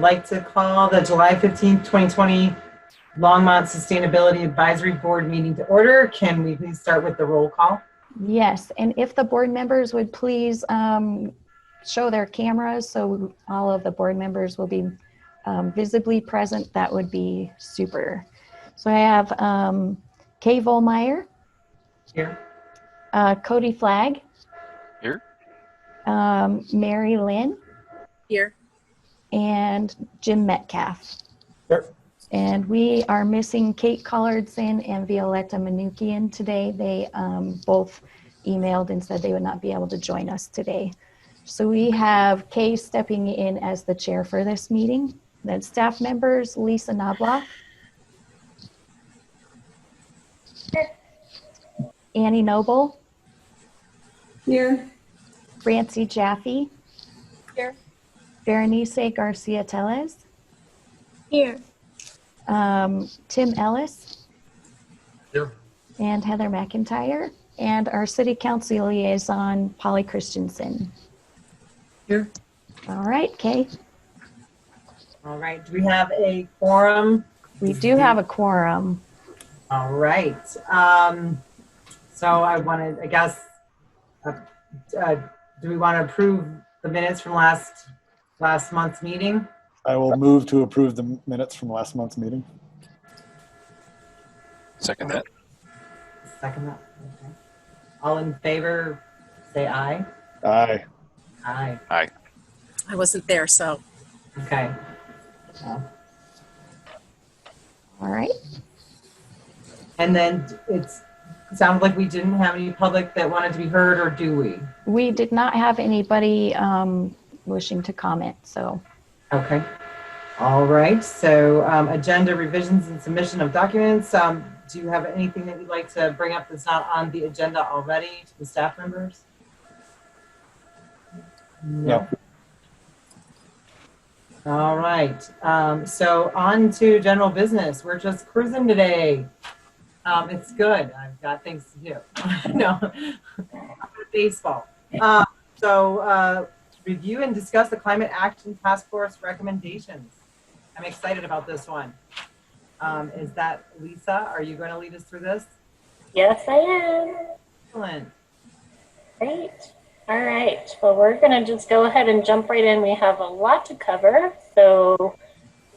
I'd like to call the July 15th, 2020 Longmont Sustainability Advisory Board meeting to order. Can we please start with the roll call? Yes, and if the board members would please show their cameras so all of the board members will be visibly present, that would be super. So I have Kay Vollmeyer. Here. Cody Flagg. Here. Mary Lynn. Here. And Jim Metcalf. Here. And we are missing Kate Collardson and Violetta Manukian today. They both emailed and said they would not be able to join us today. So we have Kay stepping in as the chair for this meeting. Then staff members, Lisa Knobloch. Annie Noble. Here. Francie Jaffe. Here. Berenice Garcia Tellez. Here. Tim Ellis. Here. And Heather McIntyre. And our city council liaison, Polly Christensen. Here. All right, Kay. All right. Do we have a quorum? We do have a quorum. All right. So I wanted, I guess, do we want to approve the minutes from last month's meeting? I will move to approve the minutes from last month's meeting. Second that. Second that. Okay. All in favor, say aye. Aye. Aye. Aye. I wasn't there, so. Okay. All right. And then it sounds like we didn't have any public that wanted to be heard, or do we? We did not have anybody wishing to comment, so. Okay. All right. So agenda revisions and submission of documents. Do you have anything that you'd like to bring up that's not on the agenda already to the staff members? No. All right. So on to general business. We're just cruising today. It's good. I've got things to do. No, baseball. Review and discuss the Climate Action Task Force recommendations. I'm excited about this one. Is that Lisa? Are you going to lead us through this? Yes, I am. Excellent. Great. All right. Well, we're going to just go ahead and jump right in. We have a lot to cover. So,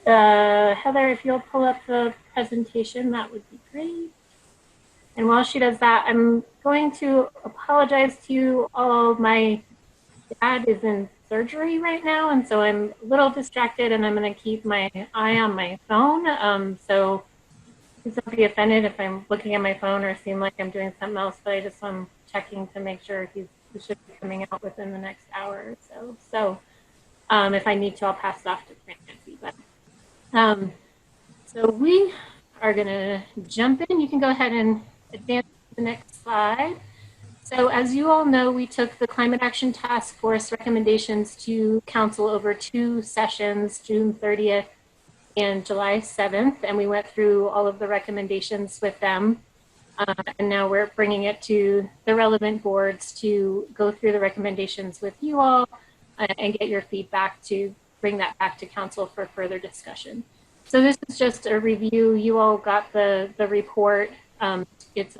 Heather, if you'll pull up the presentation, that would be great. And while she does that, I'm going to apologize to you all. My dad is in surgery right now, and so I'm a little distracted, and I'm going to keep my eye on my phone. So please don't be offended if I'm looking at my phone or seem like I'm doing something else, but I just am checking to make sure he should be coming out within the next hour or so. So if I need to, I'll pass it off to Francie. But so we are going to jump in. You can go ahead and advance to the next slide. So as you all know, we took the Climate Action Task Force recommendations to council over 2 sessions, June 30th and July 7th, and we went through all of the recommendations with them. And now we're bringing it to the relevant boards to go through the recommendations with you all and get your feedback to bring that back to council for further discussion. So this is just a review. You all got the report. It's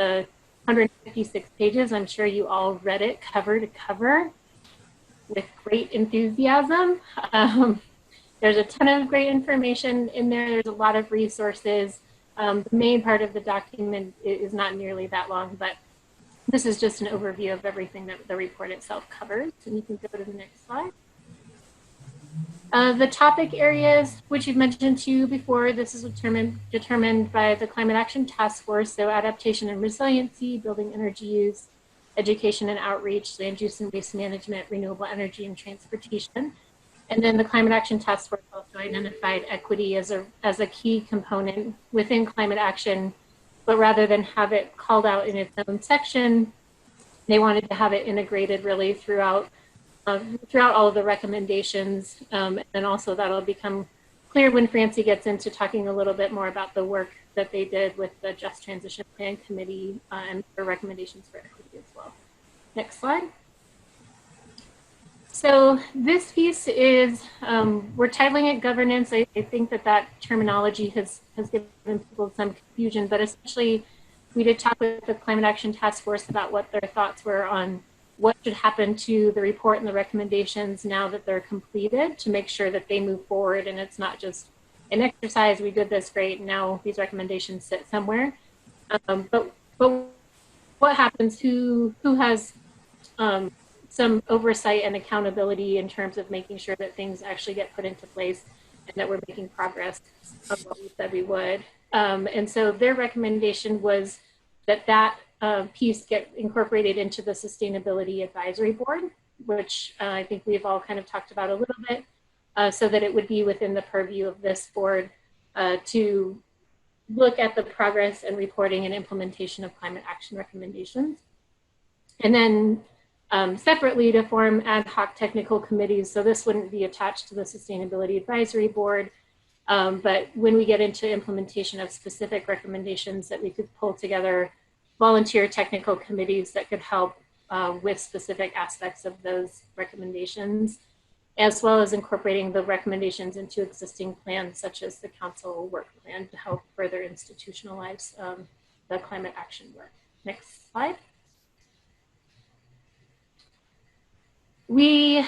156 pages. I'm sure you all read it cover to cover with great enthusiasm. There's a ton of great information in there. There's a lot of resources. The main part of the document is not nearly that long, but this is just an overview of everything that the report itself covers. And you can go to the next slide. The topic areas, which you've mentioned to you before, this is determined by the Climate Action Task Force, so adaptation and resiliency, building energy use, education and outreach, land use and waste management, renewable energy and transportation. And then the Climate Action Task Force also identified equity as a key component within climate action, but rather than have it called out in its own section, they wanted to have it integrated really throughout all of the recommendations. And then also that'll become clear when Francie gets into talking a little bit more about the work that they did with the Just Transition Plan Committee and their recommendations for equity as well. Next slide. So this piece is, we're titling it governance. I think that terminology has given people some confusion, but essentially we did talk with the Climate Action Task Force about what their thoughts were on what should happen to the report and the recommendations now that they're completed to make sure that they move forward and it's not just an exercise, we did this great, now these recommendations sit somewhere. But what happens, who has some oversight and accountability in terms of making sure that things actually get put into place and that we're making progress on what we said we would. And so their recommendation was that piece get incorporated into the Sustainability Advisory Board, which I think we've all kind of talked about a little bit, so that it would be within the purview of this board to look at the progress and reporting and implementation of climate action recommendations. And then separately to form ad hoc technical committees. So this wouldn't be attached to the Sustainability Advisory Board, but when we get into implementation of specific recommendations that we could pull together volunteer technical committees that could help with specific aspects of those recommendations, as well as incorporating the recommendations into existing plans, such as the council work plan to help further institutionalize the climate action work. Next slide. We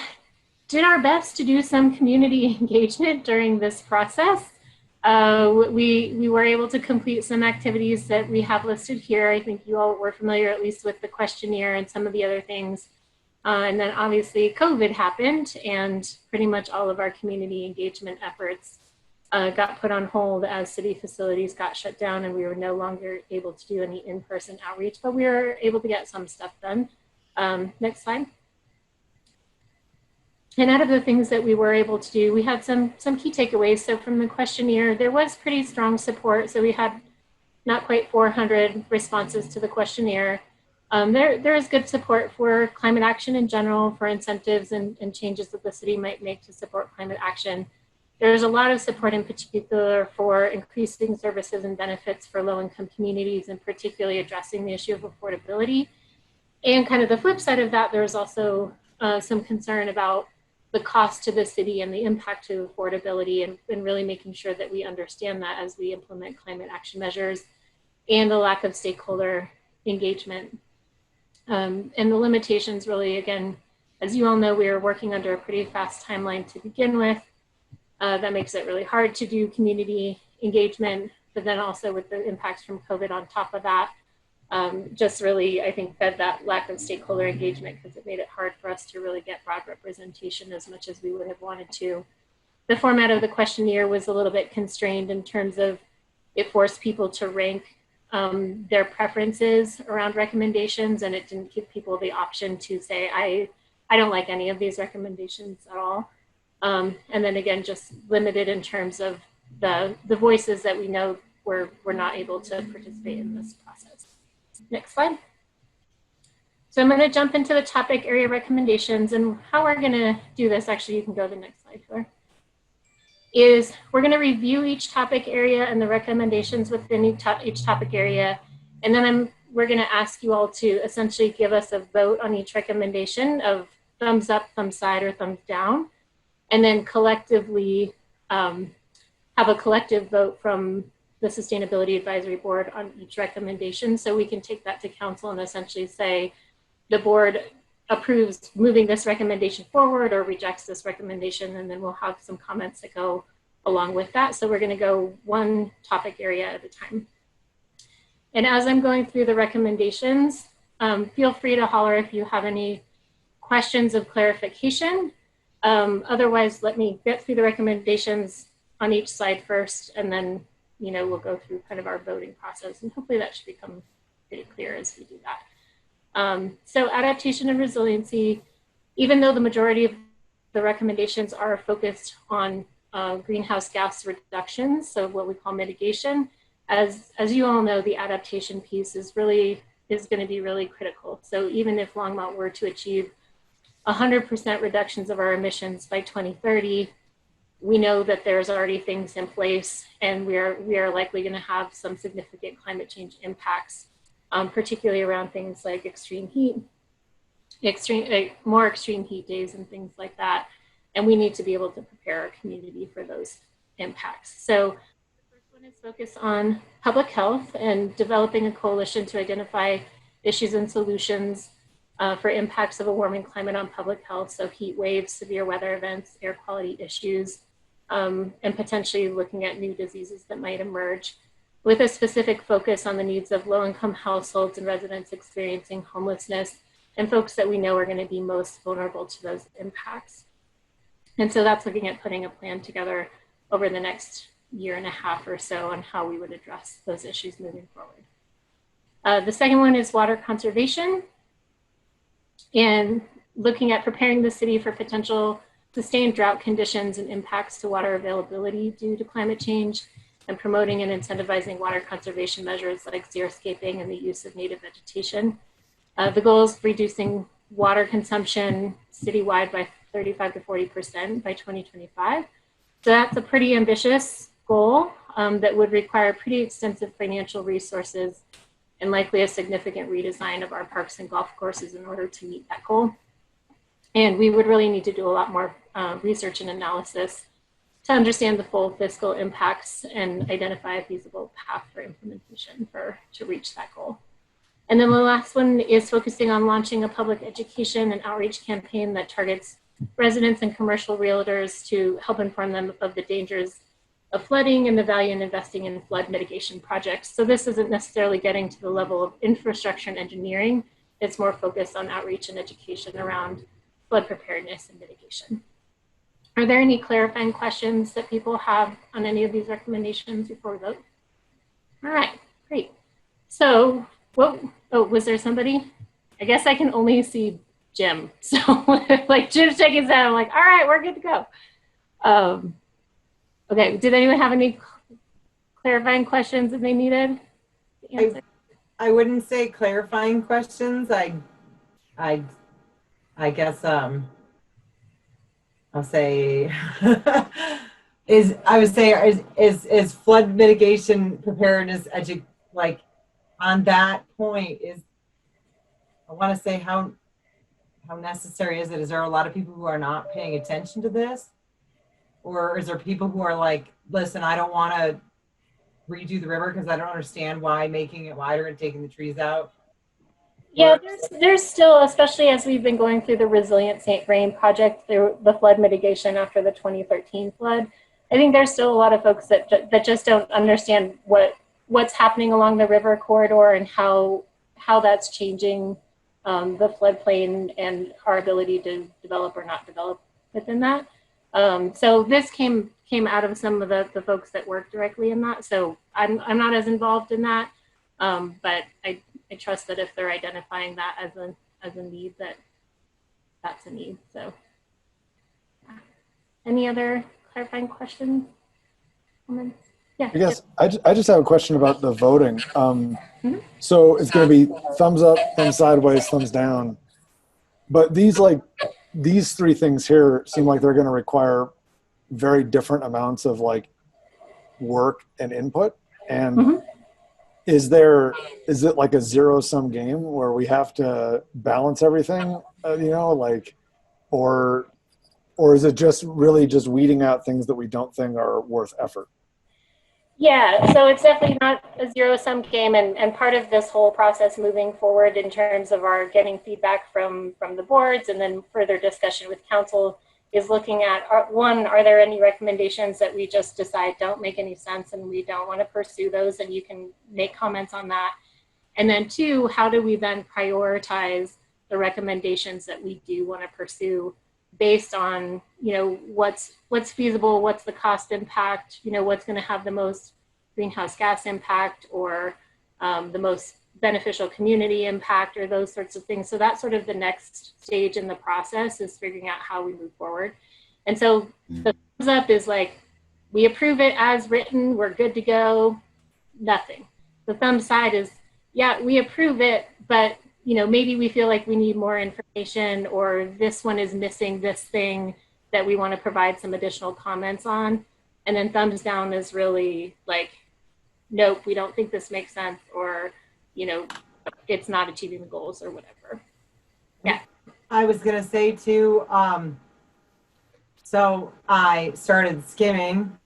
did our best to do some community engagement during this process. We were able to complete some activities that we have listed here. I think you all were familiar at least with the questionnaire and some of the other things. And then obviously COVID happened and pretty much all of our community engagement efforts got put on hold as city facilities got shut down and we were no longer able to do any in-person outreach, but we were able to get some stuff done. Next slide. And out of the things that we were able to do, we had some key takeaways. So from the questionnaire, there was pretty strong support. So we had not quite 400 responses to the questionnaire. There is good support for climate action in general, for incentives and changes that the city might make to support climate action. There's a lot of support in particular for increasing services and benefits for low-income communities and particularly addressing the issue of affordability. And kind of the flip side of that, there's also some concern about the cost to the city and the impact to affordability and really making sure that we understand that as we implement climate action measures and the lack of stakeholder engagement. And the limitations really, again, as you all know, we are working under a pretty fast timeline to begin with. That makes it really hard to do community engagement, but then also with the impacts from COVID on top of that, just really, I think, fed that lack of stakeholder engagement because it made it hard for us to really get broad representation as much as we would have wanted to. The format of the questionnaire was a little bit constrained in terms of it forced people to rank their preferences around recommendations, and it didn't give people the option to say, I don't like any of these recommendations at all. And then again, just limited in terms of the voices that we know were not able to participate in this process. Next slide. So I'm going to jump into the topic area recommendations, and how we're going to do this, actually you can go to the next slide, Claire, is we're going to review each topic area and the recommendations within each topic area, and then we're going to ask you all to essentially give us a vote on each recommendation of thumbs up, thumbs side, or thumbs down, and then collectively have a collective vote from the Sustainability Advisory Board on each recommendation, so we can take that to council and essentially say the board approves moving this recommendation forward or rejects this recommendation, and then we'll have some comments that go along with that. So we're going to go one topic area at a time. And as I'm going through the recommendations, feel free to holler if you have any questions of clarification. Otherwise, let me get through the recommendations on each slide first, and then we'll go through kind of our voting process, and hopefully that should become pretty clear as we do that. So adaptation and resiliency, even though the majority of the recommendations are focused on greenhouse gas reductions, so what we call mitigation, as you all know, the adaptation piece is going to be really critical. So even if Longmont were to achieve 100% reductions of our emissions by 2030, we know that there's already things in place, and we are likely going to have some significant climate change impacts, particularly around things like extreme heat more extreme heat days and things like that. And we need to be able to prepare our community for those impacts. So the first one is focused on public health and developing a coalition to identify issues and solutions for impacts of a warming climate on public health. So heat waves, severe weather events, air quality issues, and potentially looking at new diseases that might emerge, with a specific focus on the needs of low-income households and residents experiencing homelessness and folks that we know are going to be most vulnerable to those impacts. And so that's looking at putting a plan together over the next year and a half or so on how we would address those issues moving forward. The second one is water conservation and looking at preparing the city for potential sustained drought conditions and impacts to water availability due to climate change, and promoting and incentivizing water conservation measures like xeriscaping and the use of native vegetation. The goal is reducing water consumption citywide by 35 to 40% by 2025. So that's a pretty ambitious goal that would require pretty extensive financial resources and likely a significant redesign of our parks and golf courses in order to meet that goal. And we would really need to do a lot more research and analysis to understand the full fiscal impacts and identify a feasible path for implementation to reach that goal. And then the last one is focusing on launching a public education and outreach campaign that targets residents and commercial realtors to help inform them of the dangers of flooding and the value in investing in flood mitigation projects. So this isn't necessarily getting to the level of infrastructure and engineering. It's more focused on outreach and education around flood preparedness and mitigation. Are there any clarifying questions that people have on any of these recommendations before we vote? All right, great. So, was there somebody? I guess I can only see Jim. So like Jim's shaking his head, I'm like, all right, we're good to go. Okay, did anyone have any clarifying questions that they needed to answer? I wouldn't say clarifying questions. I guess I'll say is flood mitigation preparedness like on that point I want to say how necessary is it? Is there a lot of people who are not paying attention to this? Or is there people who are like, listen, I don't want to redo the river because I don't understand why making it wider and taking the trees out? Yeah, there's still, especially as we've been going through the Resilient St. Rain project, the flood mitigation after the 2013 flood. I think there's still a lot of folks that just don't understand what's happening along the river corridor and how that's changing the floodplain and our ability to develop or not develop within that. So this came out of some of the folks that work directly in that. So I'm not as involved in that, but I trust that if they're identifying that as a need, that's a need. So any other clarifying questions? Comments? Yeah. I guess I just have a question about the voting. So it's going to be thumbs up, thumbs sideways, thumbs down. But these three things here seem like they're going to require very different amounts of like work and input. And is it like a zero-sum game where we have to balance everything, or is it just really just weeding out things that we don't think are worth effort? Yeah, so it's definitely not a zero-sum game, and part of this whole process moving forward in terms of our getting feedback from the boards and then further discussion with council is looking at, one, are there any recommendations that we just decide don't make any sense and we don't want to pursue those, and you can make comments on that. And then two, how do we then prioritize the recommendations that we do want to pursue based on, what's feasible, what's the cost impact, what's going to have the most greenhouse gas impact or the most beneficial community impact or those sorts of things. So that's sort of the next stage in the process, is figuring out how we move forward. And so the thumbs up is like, we approve it as written, we're good to go, nothing. The thumbs side is, yeah, we approve it, but maybe we feel like we need more information, or this one is missing this thing that we want to provide some additional comments on. And then thumbs down is really like, nope, we don't think this makes sense, or, it's not achieving the goals or whatever. Yeah. I was gonna say too, so I started skimming.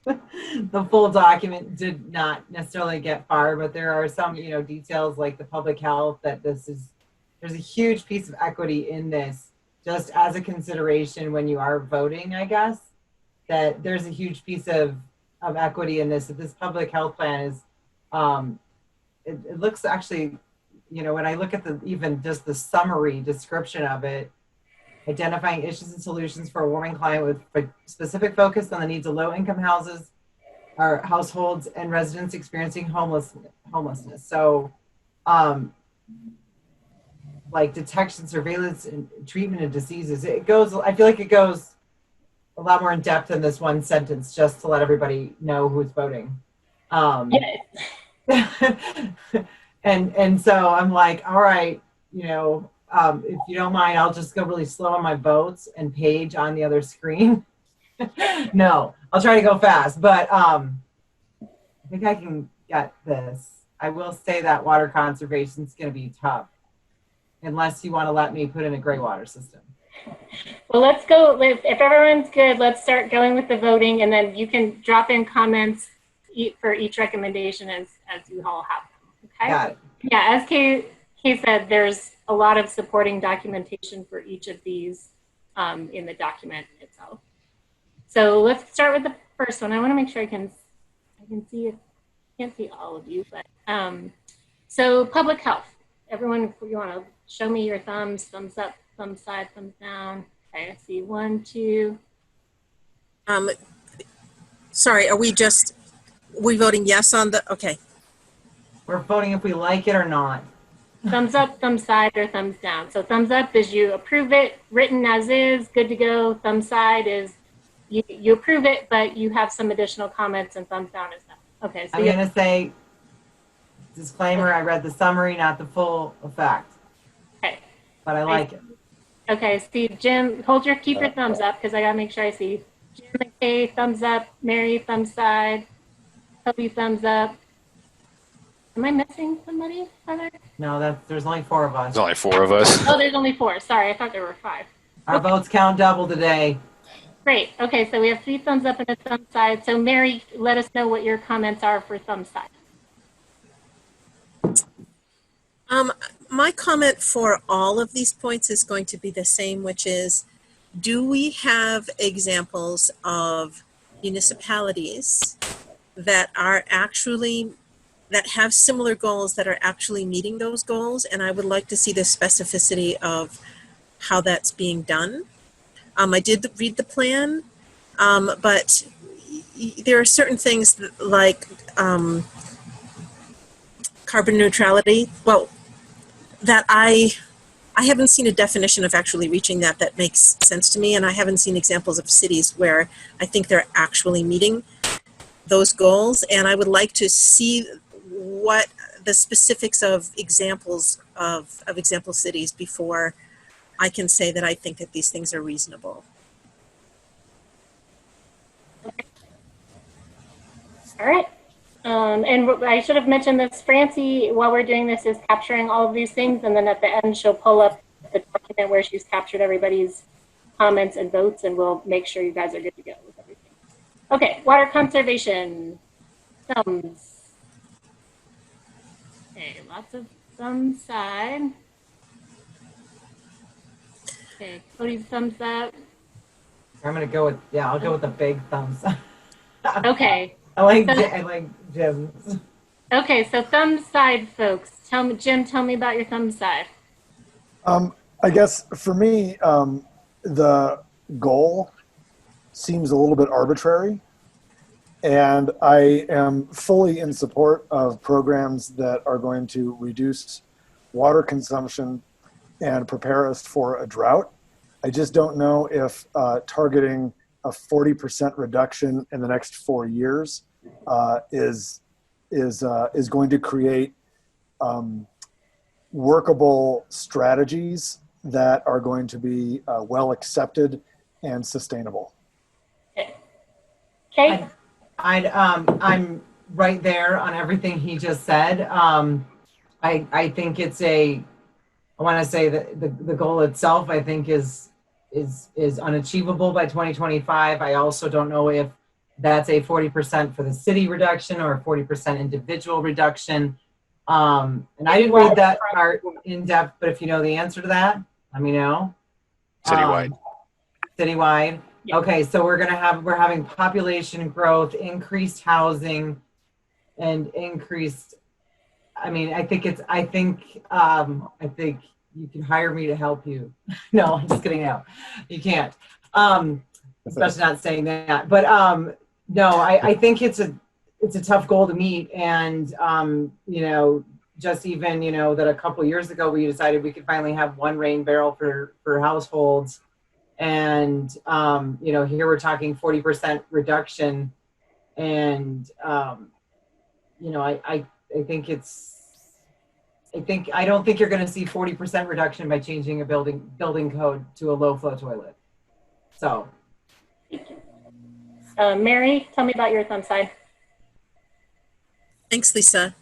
The full document did not necessarily get far, but there are some, details like the public health that there's a huge piece of equity in this, just as a consideration when you are voting, I guess, that there's a huge piece of equity in this. That this public health plan is, it looks actually, when I look at even just the summary description of it, identifying issues and solutions for a warming climate with specific focus on the needs of low-income houses, or households and residents experiencing homelessness. So, like detection, surveillance, and treatment of diseases. It goes. I feel like it goes a lot more in depth than this one sentence, just to let everybody know who's voting. And so I'm like, all right, if you don't mind, I'll just go really slow on my votes and page on the other screen. No, I'll try to go fast, but I think I can get this. I will say that water conservation is going to be tough, unless you want to let me put in a gray water system. Well, let's go. If everyone's good, let's start going with the voting, and then you can drop in comments for each recommendation as you all have them. Okay. Got it. Yeah, as Kay said, there's a lot of supporting documentation for each of these in the document itself. So let's start with the first one. I want to make sure I can see it. I can't see all of you, but so public health. Everyone, if you want to show me your thumbs up, thumbs side, thumbs down. Okay, I see 1, 2. Sorry, are we voting yes on the, okay. We're voting if we like it or not. Thumbs up, thumbs side, or thumbs down. So thumbs up is you approve it, written as is, good to go. Thumbs side is you approve it, but you have some additional comments, and thumbs down is no. Okay, so I'm going to say, disclaimer, I read the summary, not the full effect. Okay. But I like it. Okay, Steve, Jim, keep your thumbs up because I got to make sure I see. Jim and Kay, thumbs up. Mary, thumbs side. Toby, thumbs up. Am I missing somebody, Heather? No, there's only 4 of us. There's only 4 of us. Oh, there's only 4. Sorry, I thought there were 5. Our votes count double today. Great. Okay, so we have 3 thumbs up and a thumb side. So Mary, let us know what your comments are for thumb side. My comment for all of these points is going to be the same, which is, do we have examples of municipalities that have similar goals that are actually meeting those goals? And I would like to see the specificity of how that's being done. I did read the plan, but there are certain things like carbon neutrality. Well, that I haven't seen a definition of actually reaching that makes sense to me, and I haven't seen examples of cities where I think they're actually meeting those goals, and I would like to see what the specifics of examples of example cities before I can say that I think that these things are reasonable. All right. And I should have mentioned this. Francie, while we're doing this, is capturing all of these things, and then at the end, she'll pull up the document where she's captured everybody's comments and votes, and we'll make sure you guys are good to go with everything. Okay, water conservation. Thumbs. Okay, lots of thumb side. Okay, Cody's thumbs up. I'm going to go with, I'll go with the big thumbs. Okay. I like Jim's. Okay, so thumb side, folks. Jim, tell me about your thumb side. I guess for me, the goal seems a little bit arbitrary, and I am fully in support of programs that are going to reduce water consumption and prepare us for a drought. I just don't know if targeting a 40% reduction in the next 4 years is going to create workable strategies that are going to be well accepted and sustainable. Okay. I'm right there on everything he just said. I think it's a I want to say that the goal itself, I think, is unachievable by 2025. I also don't know if that's a 40% for the city reduction or a 40% individual reduction. And I didn't read that part in depth, but if you know the answer to that, let me know. Citywide. Citywide. Yeah. Okay, so we're having population growth, increased housing, and increased. I mean, I think you can hire me to help you. No, I'm just kidding. No, you can't. Especially not saying that. But no, I think it's a tough goal to meet. And you know, just even, you know, that a couple years ago we decided we could finally have one rain barrel for households. And you know, here we're talking 40% reduction. And you know, I don't think you're going to see 40% reduction by changing a building code to a low flow toilet. So, Mary, tell me about your thumb side. Thanks, Lisa.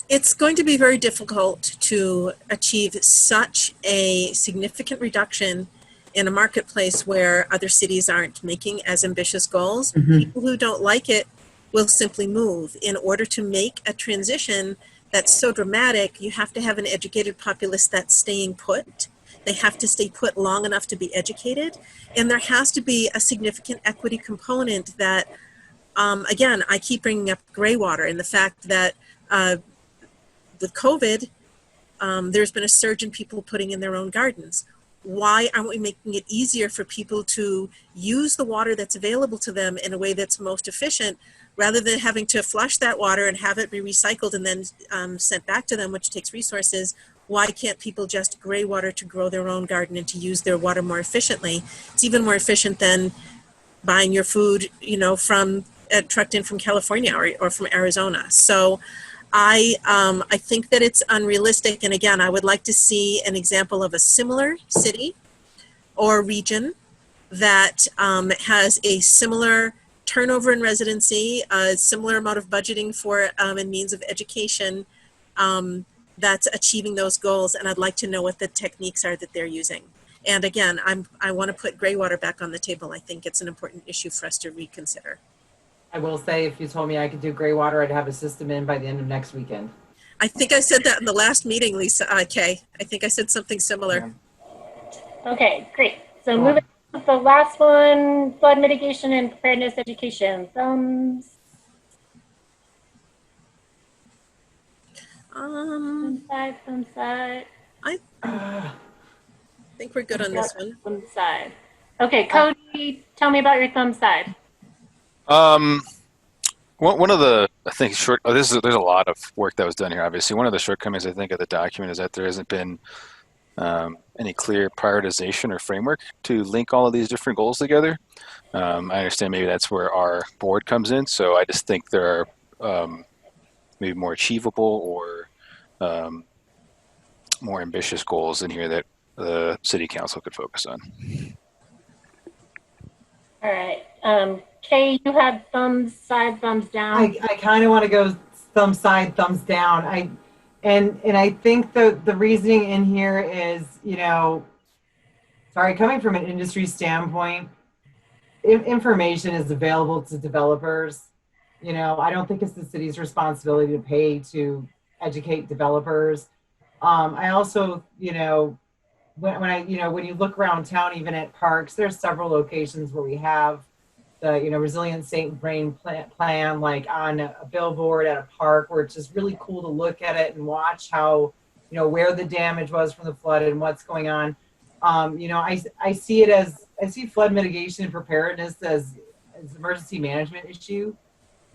It's going to be very difficult to achieve such a significant reduction in a marketplace where other cities aren't making as ambitious goals. People who don't like it will simply move. In order to make a transition that's so dramatic, you have to have an educated populace that's staying put. They have to stay put long enough to be educated. And there has to be a significant equity component that, again, I keep bringing up gray water and the fact that with COVID, there's been a surge in people putting in their own gardens. Why aren't we making it easier for people to use the water that's available to them in a way that's most efficient, rather than having to flush that water and have it be recycled and then sent back to them, which takes resources? Why can't people just gray water to grow their own garden and to use their water more efficiently? It's even more efficient than buying your food, you know, from trucked in from California or from Arizona. So I think that it's unrealistic. And again, I would like to see an example of a similar city or region that has a similar turnover in residency, a similar amount of budgeting for and means of education that's achieving those goals. And I'd like to know what the techniques are that they're using. And again, I want to put gray water back on the table. I think it's an important issue for us to reconsider. I will say, if you told me I could do gray water, I'd have a system in by the end of next weekend. I think I said that in the last meeting, Lisa, Kay. I think I said something similar. Yeah. Okay, great. So moving on to the last one, flood mitigation and preparedness education. Thumbs. Thumb side. I think we're good on this one. Thumb side. Okay, Cody, tell me about your thumb side. One of the, I think, there's a lot of work that was done here, obviously. One of the shortcomings, I think, of the document is that there hasn't been any clear prioritization or framework to link all of these different goals together. I understand maybe that's where our board comes in. So I just think there are maybe more achievable or more ambitious goals in here that the city council could focus on. All right. Kay, you had thumbs side, thumbs down. I kind of want to go thumb side, thumbs down. And I think the reasoning in here is, you know, sorry, coming from an industry standpoint, information is available to developers. You know, I don't think it's the city's responsibility to pay to educate developers. I also, you know, when you look around town, even at parks, there's several locations where we have the, you know, resilient state brain plan, like on a billboard at a park, where it's just really cool to look at it and watch how, you know, where the damage was from the flood and what's going on. You know, I see flood mitigation and preparedness as emergency management issue.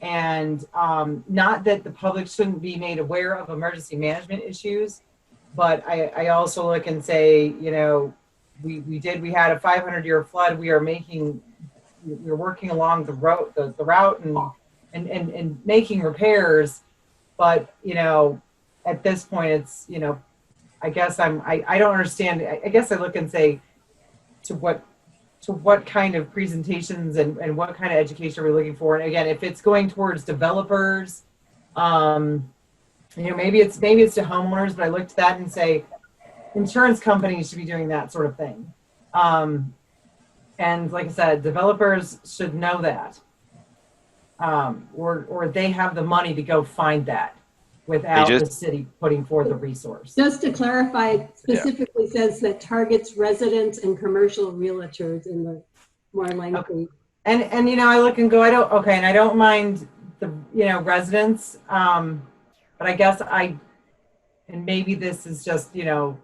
And not that the public shouldn't be made aware of emergency management issues, but I also look and say, you know, we had a 500-year flood. We're working along the route and making repairs, but, you know, at this point it's, you know, I guess I don't understand. I guess I look and say, to what kind of presentations and what kind of education are we looking for? And again, if it's going towards developers, You know, maybe it's to homeowners, but I looked at that and say insurance companies should be doing that sort of thing. And like I said, developers should know that. Or they have the money to go find that without the city putting forth a resource. Just to clarify, it specifically says that targets residents and commercial realtors in the more lengthy. Okay. And you know, I look and go, and I don't mind the, you know, residents, but I guess and maybe this is just, you know,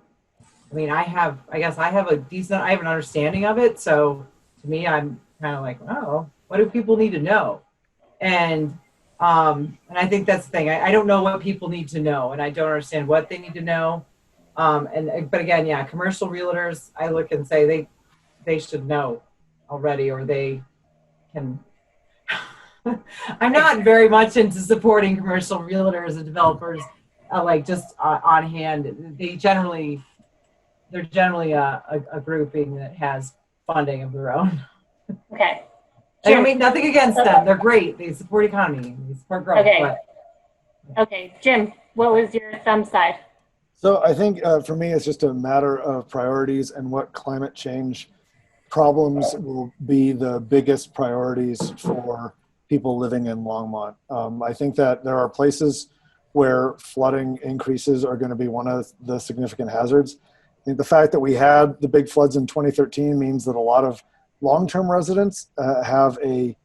I mean, I have an understanding of it. So to me, I'm kind of like, oh, what do people need to know? And I think that's the thing. I don't know what people need to know, and I don't understand what they need to know. But again, yeah, commercial realtors, I look and say they should know already, or they can. I'm not very much into supporting commercial realtors and developers, like just on hand. They're generally a grouping that has funding of their own. Okay. I mean, nothing against them. They're great. They support economy. They support growth. Okay. But, Okay, Jim, what was your thumb side? So I think for me, it's just a matter of priorities and what climate change problems will be the biggest priorities for people living in Longmont. I think that there are places where flooding increases are going to be one of the significant hazards. I think the fact that we had the big floods in 2013 means that a lot of long-term residents already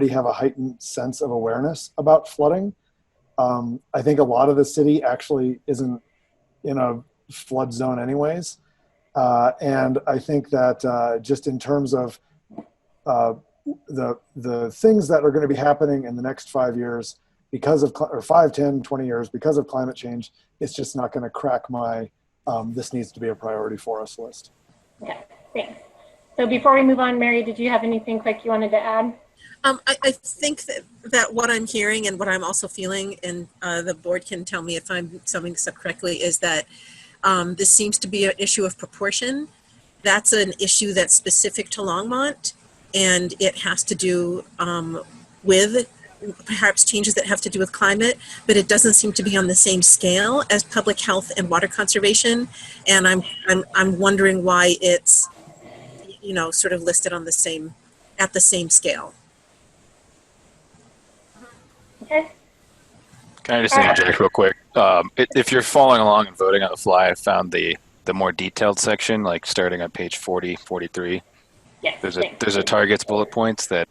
have a heightened sense of awareness about flooding. I think a lot of the city actually isn't in a flood zone anyways. And I think that just in terms of the things that are going to be happening in the next 5 years because of, or 5, 10, 20 years because of climate change, it's just not going to crack my, this needs to be a priority for us list. Okay, thanks. So before we move on, Mary, did you have anything quick you wanted to add? I think that what I'm hearing and what I'm also feeling, and the board can tell me if I'm summing this up correctly, is that this seems to be an issue of proportion. That's an issue that's specific to Longmont, and it has to do with perhaps changes that have to do with climate, but it doesn't seem to be on the same scale as public health and water conservation. And I'm wondering why it's, you know, sort of listed on the same, at the same scale. Okay. Can I just interject real quick? If you're following along and voting on the fly, I found the more detailed section, like starting on page 40, 43. Yes, There's a targets bullet points that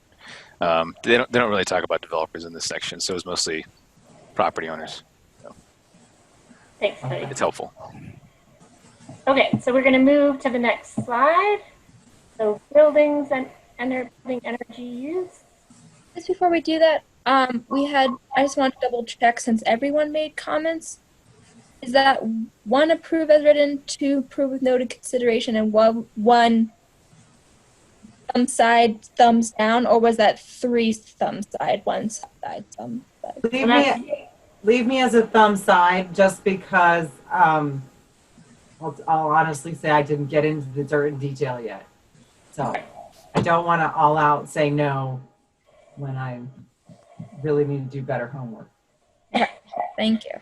they don't really talk about developers in this section, so it's mostly property owners. So thanks, Cody. it's helpful. Okay, so we're going to move to the next slide. So buildings and building energy use. Just before we do that, I just want to double check since everyone made comments. Is that 1 approve as written, 2 approve with noted consideration, and 1 thumbs side, thumbs down, or was that 3 thumbs side, 1 side, thumb side? Leave me as a thumb side, just because I'll honestly say I didn't get into the dirt in detail yet. So I don't want to all out say no when I really need to do better homework. Okay, thank you.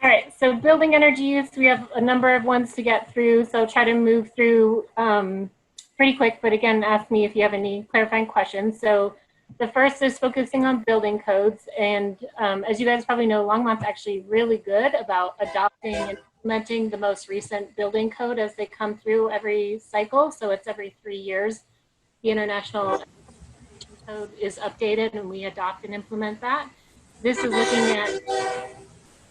All right, so building energy use, we have a number of ones to get through, so try to move through pretty quick, but again, ask me if you have any clarifying questions. So the first is focusing on building codes, and as you guys probably know, Longmont's actually really good about adopting and implementing the most recent building code as they come through every cycle, so it's every 3 years. The International Code is updated and we adopt and implement that. This is looking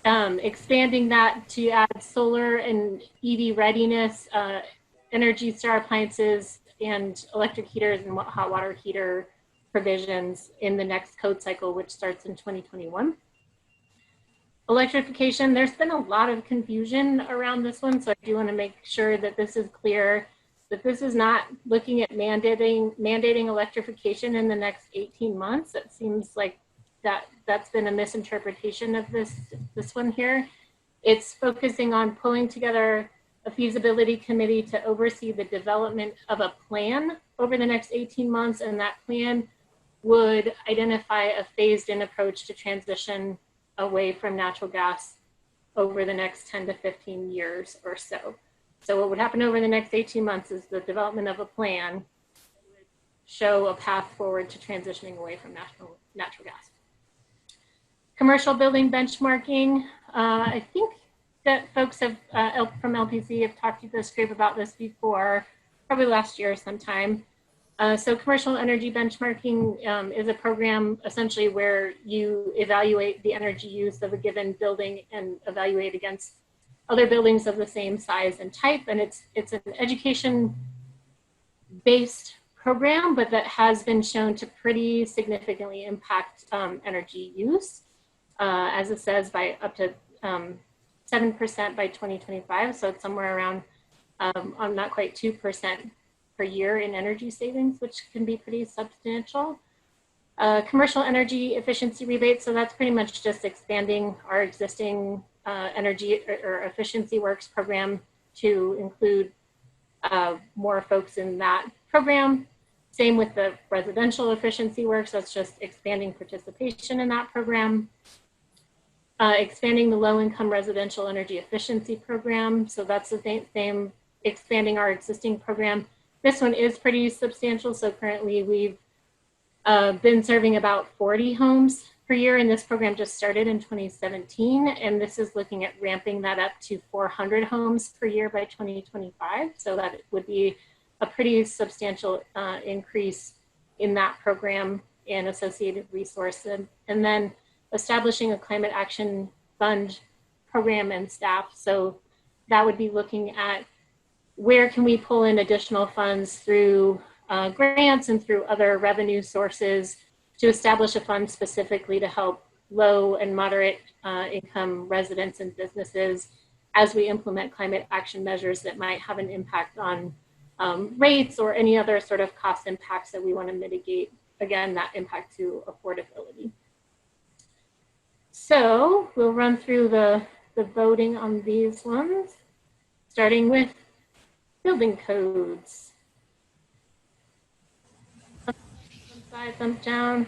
at expanding that to add solar and EV readiness, Energy Star appliances, and electric heaters and hot water heater provisions in the next code cycle, which starts in 2021. Electrification, there's been a lot of confusion around this one, so I do want to make sure that this is clear, that this is not looking at mandating electrification in the next 18 months. It seems like that's been a misinterpretation of this one here. It's focusing on pulling together a feasibility committee to oversee the development of a plan over the next 18 months, and that plan would identify a phased-in approach to transition away from natural gas over the next 10 to 15 years or so. So what would happen over the next 18 months is the development of a plan that would show a path forward to transitioning away from natural gas. Commercial building benchmarking. I think that folks have from LPC have talked to this group about this before, probably last year sometime. So commercial energy benchmarking is a program essentially where you evaluate the energy use of a given building and evaluate against other buildings of the same size and type. And it's an education-based program, but that has been shown to pretty significantly impact energy use, as it says, by up to 7% by 2025. So it's somewhere around, not quite 2% per year in energy savings, which can be pretty substantial. Commercial energy efficiency rebates, so that's pretty much just expanding our existing energy or efficiency works program to include more folks in that program. Same with the residential efficiency works, that's just expanding participation in that program. Expanding the low-income residential energy efficiency program, so that's the same, expanding our existing program. This one is pretty substantial. So currently we've been serving about 40 homes per year, and this program just started in 2017. And this is looking at ramping that up to 400 homes per year by 2025. So that would be a pretty substantial increase in that program and associated resources. And then establishing a climate action fund program and staff. So that would be looking at where can we pull in additional funds through grants and through other revenue sources to establish a fund specifically to help low and moderate income residents and businesses as we implement climate action measures that might have an impact on rates or any other sort of cost impacts that we want to mitigate, again, that impact to affordability. So we'll run through the voting on these ones, starting with building codes. Thumbs side, thumbs down. Is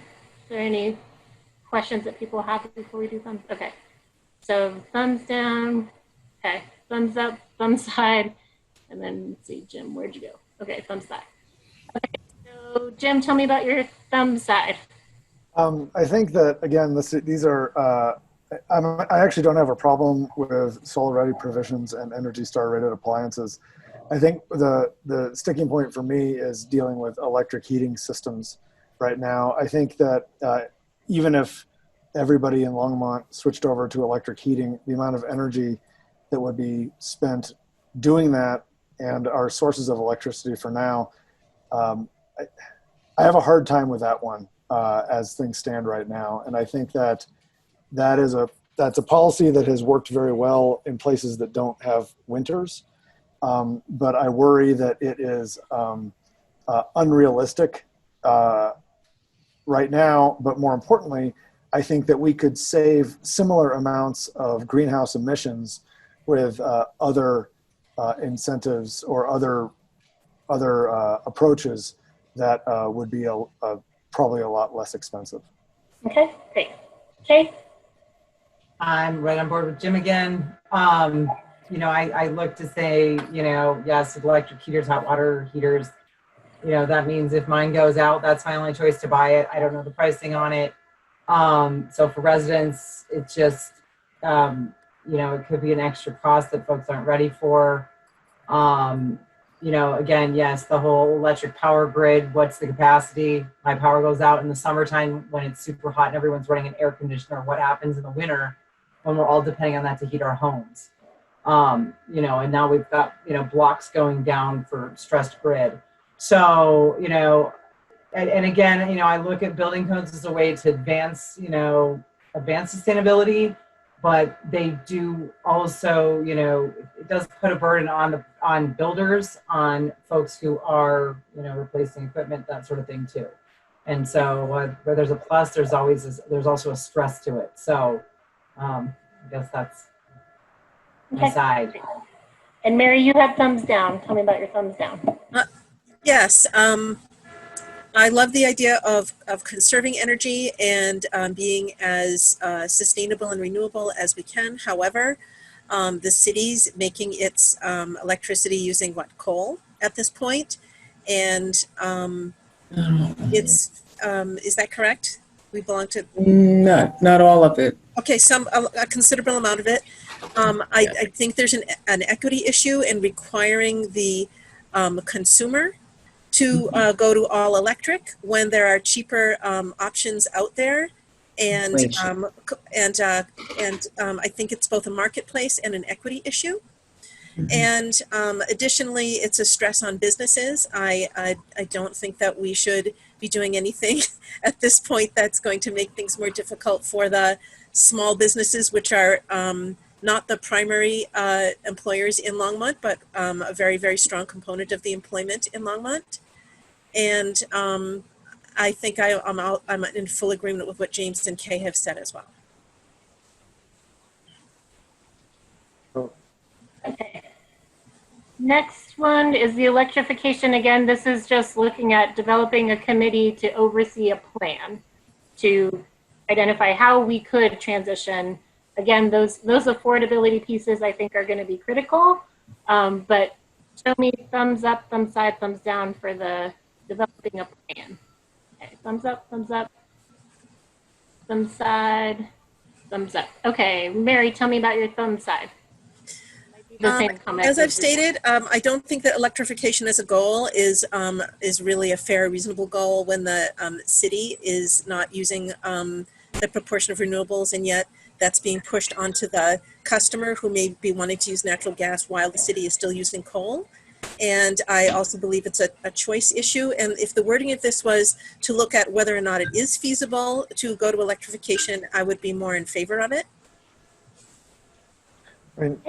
there any questions that people have before we do thumbs? Okay. So thumbs down. Okay. Thumbs up, thumbs side. And then let's see, Jim, where'd you go? Okay, thumbs side. Okay. So Jim, tell me about your thumb side. I think that, again, these are, I actually don't have a problem with solar ready provisions and Energy Star rated appliances. I think the sticking point for me is dealing with electric heating systems right now. I think that even if everybody in Longmont switched over to electric heating, the amount of energy that would be spent doing that and our sources of electricity for now, I have a hard time with that one as things stand right now. And I think that that's a policy that has worked very well in places that don't have winters. But I worry that it is unrealistic right now. But more importantly, I think that we could save similar amounts of greenhouse emissions with other incentives or other approaches that would be probably a lot less expensive. Okay, great. Okay. I'm right on board with Jim again. You know, I look to say, you know, yes, electric heaters, hot water heaters, you know, that means if mine goes out, that's my only choice to buy it. I don't know the pricing on it. So for residents, it's just, you know, it could be an extra cost that folks aren't ready for. You know, again, yes, the whole electric power grid, what's the capacity? My power goes out in the summertime when it's super hot and everyone's running an air conditioner. What happens in the winter when we're all depending on that to heat our homes? You know, and now we've got, you know, blocks going down for stressed grid. So, you know, and again, you know, I look at building codes as a way to advance sustainability, but they do also, you know, it does put a burden on builders, on folks who are, you know, replacing equipment, that sort of thing too. And so where there's a plus, there's also a stress to it. So I guess that's my side. And Mary, you have thumbs down. Tell me about your thumbs down. Yes. I love the idea of conserving energy and being as sustainable and renewable as we can. However, the city's making its electricity using what, coal at this point, and it's is that correct? We belong to Not all of it. okay, a considerable amount of it. I think there's an equity issue in requiring the consumer to go to all electric when there are cheaper options out there, and I think it's both a marketplace and an equity issue. And additionally, it's a stress on businesses. I don't think that we should be doing anything at this point that's going to make things more difficult for the small businesses, which are not the primary employers in Longmont, but a very, very strong component of the employment in Longmont. And I think I'm in full agreement with what James and Kay have said as well. Okay. Next one is the electrification. Again, this is just looking at developing a committee to oversee a plan to identify how we could transition. Again, those affordability pieces I think are going to be critical, but show me thumbs up, thumbs side, thumbs down for the developing a plan. Okay, thumbs up, thumbs up, thumbs side, thumbs up. Okay, Mary, tell me about your thumb side. As I've stated, I don't think that electrification as a goal is really a fair, reasonable goal when the city is not using the proportion of renewables, and yet that's being pushed onto the customer who may be wanting to use natural gas while the city is still using coal. And I also believe it's a choice issue. And if the wording of this was to look at whether or not it is feasible to go to electrification, I would be more in favor of it. I mean,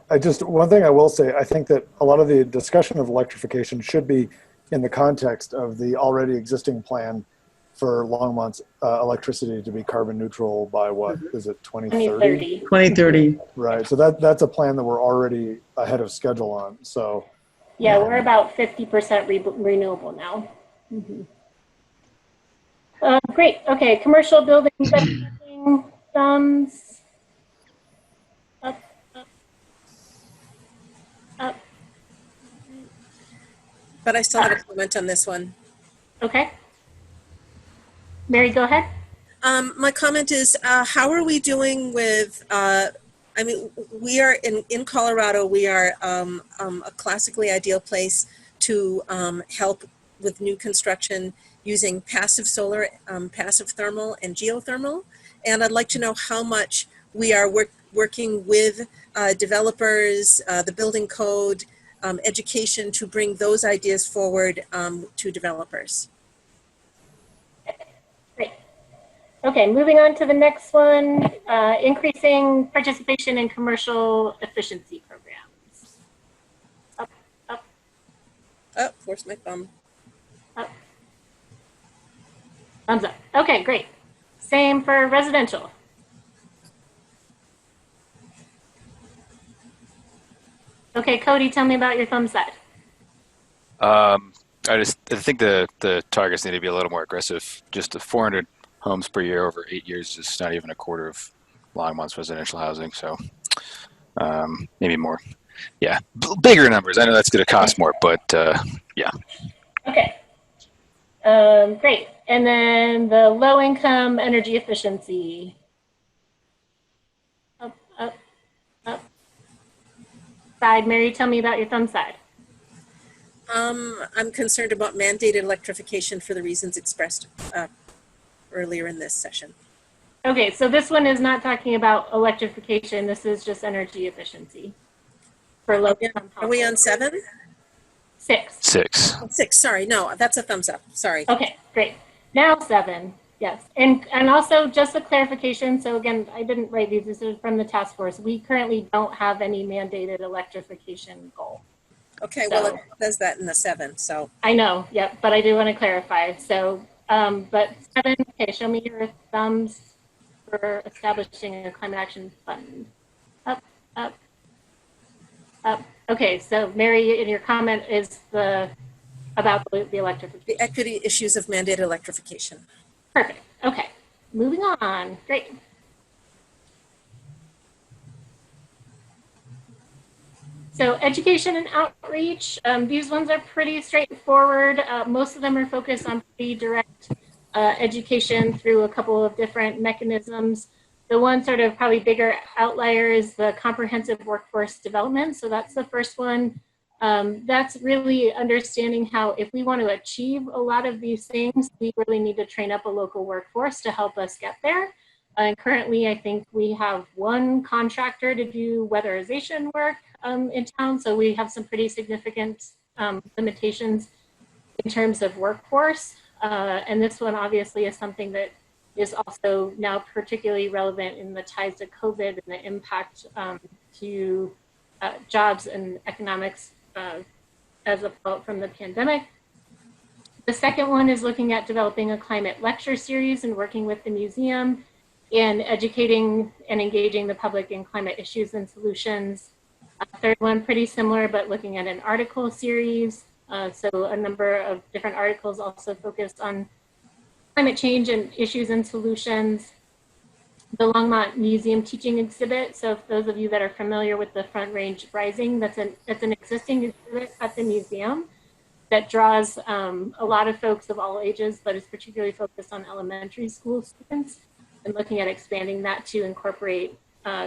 I just, one thing I will say, I think that a lot of the discussion of electrification should be in the context of the already existing plan for Longmont's electricity to be carbon neutral by what, is it 2030? 2030. Right, so that's a plan that we're already ahead of schedule on, so. Yeah, we're about 50% renewable now. Great, okay, commercial buildings, thumbs. Up. But I still have a comment on this one. Okay. Mary, go ahead. My comment is, how are we doing with, I mean, we are in Colorado, we are a classically ideal place to help with new construction using passive solar, passive thermal, and geothermal. And I'd like to know how much we are working with developers, the building code, education to bring those ideas forward to developers. Great. Okay, moving on to the next one, increasing participation in commercial efficiency programs. Up, up. Oh, where's my thumb? Up. Thumbs up. Okay, great. Same for residential. Okay, Cody, tell me about your thumb side. I think the targets need to be a little more aggressive. Just the 400 homes per year over 8 years is not even a quarter of Longmont's residential housing. So maybe more. Yeah, bigger numbers. I know that's going to cost more, but yeah. Okay. Great. And then the low income energy efficiency. Up, up, up. Side, Mary, tell me about your thumb side. I'm concerned about mandated electrification for the reasons expressed earlier in this session. Okay, so this one is not talking about electrification. This is just energy efficiency for low income. Are we on 7? 6. 6. Oh, 6, sorry. No, that's a thumbs up. Sorry. Okay, great. Now 7, yes. And also just a clarification. So again, I didn't write these. This is from the task force. We currently don't have any mandated electrification goal. Okay, well, it says that in the 7, so. I know, yep, but I do want to clarify. So, but 7, okay, show me your thumbs for establishing a climate action fund. Up, up, up. Okay, so Mary, in your comment is the about the electrification. The equity issues of mandated electrification. Perfect. Okay. Moving on. Great. So education and outreach, these ones are pretty straightforward. Most of them are focused on pretty direct education through a couple of different mechanisms. The one sort of probably bigger outlier is the comprehensive workforce development. So that's the first one. That's really understanding how if we want to achieve a lot of these things, we really need to train up a local workforce to help us get there. And currently, I think we have one contractor to do weatherization work in town. So we have some pretty significant limitations in terms of workforce. And this one obviously is something that is also now particularly relevant in the ties to COVID and the impact to jobs and economics as a result from the pandemic. The second one is looking at developing a climate lecture series and working with the museum in educating and engaging the public in climate issues and solutions. Third one, pretty similar, but looking at an article series. So a number of different articles also focused on climate change and issues and solutions. The Longmont Museum teaching exhibit. So if those of you that are familiar with the Front Range Rising, that's an existing exhibit at the museum that draws a lot of folks of all ages, but is particularly focused on elementary school students, and looking at expanding that to incorporate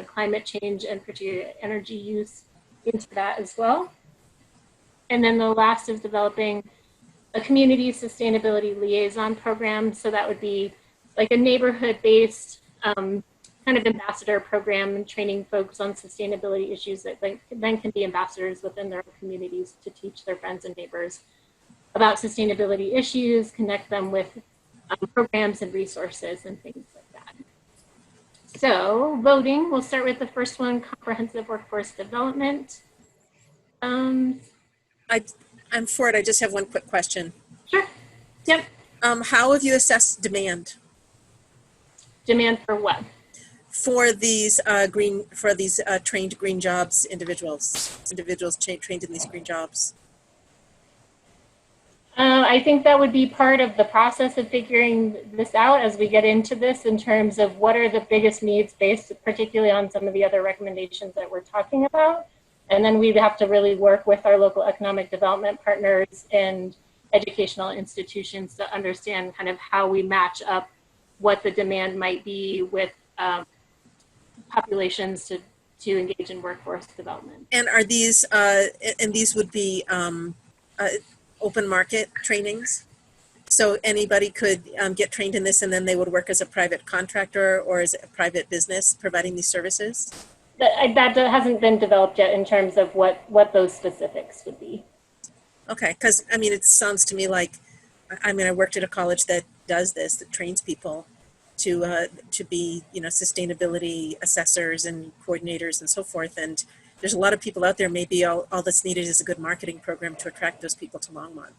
climate change and particularly energy use into that as well. And then the last is developing a community sustainability liaison program. So that would be like a neighborhood-based kind of ambassador program and training folks on sustainability issues that then can be ambassadors within their communities to teach their friends and neighbors about sustainability issues, connect them with programs and resources and things like that. So voting, we'll start with the first one, comprehensive workforce development. I'm for it. I just have one quick question. Sure. Yep. How have you assessed demand? Demand for what? For these trained green jobs individuals trained in these green jobs? I think that would be part of the process of figuring this out as we get into this in terms of what are the biggest needs based particularly on some of the other recommendations that we're talking about. And then we'd have to really work with our local economic development partners and educational institutions to understand kind of how we match up what the demand might be with populations to engage in workforce development. And are these, and these would be open market trainings? So anybody could get trained in this and then they would work as a private contractor or as a private business providing these services? That hasn't been developed yet in terms of what those specifics would be. Okay, because I mean, it sounds to me like, I mean, I worked at a college that does this, that trains people to be, you know, sustainability assessors and coordinators and so forth. And there's a lot of people out there. Maybe all that's needed is a good marketing program to attract those people to Longmont.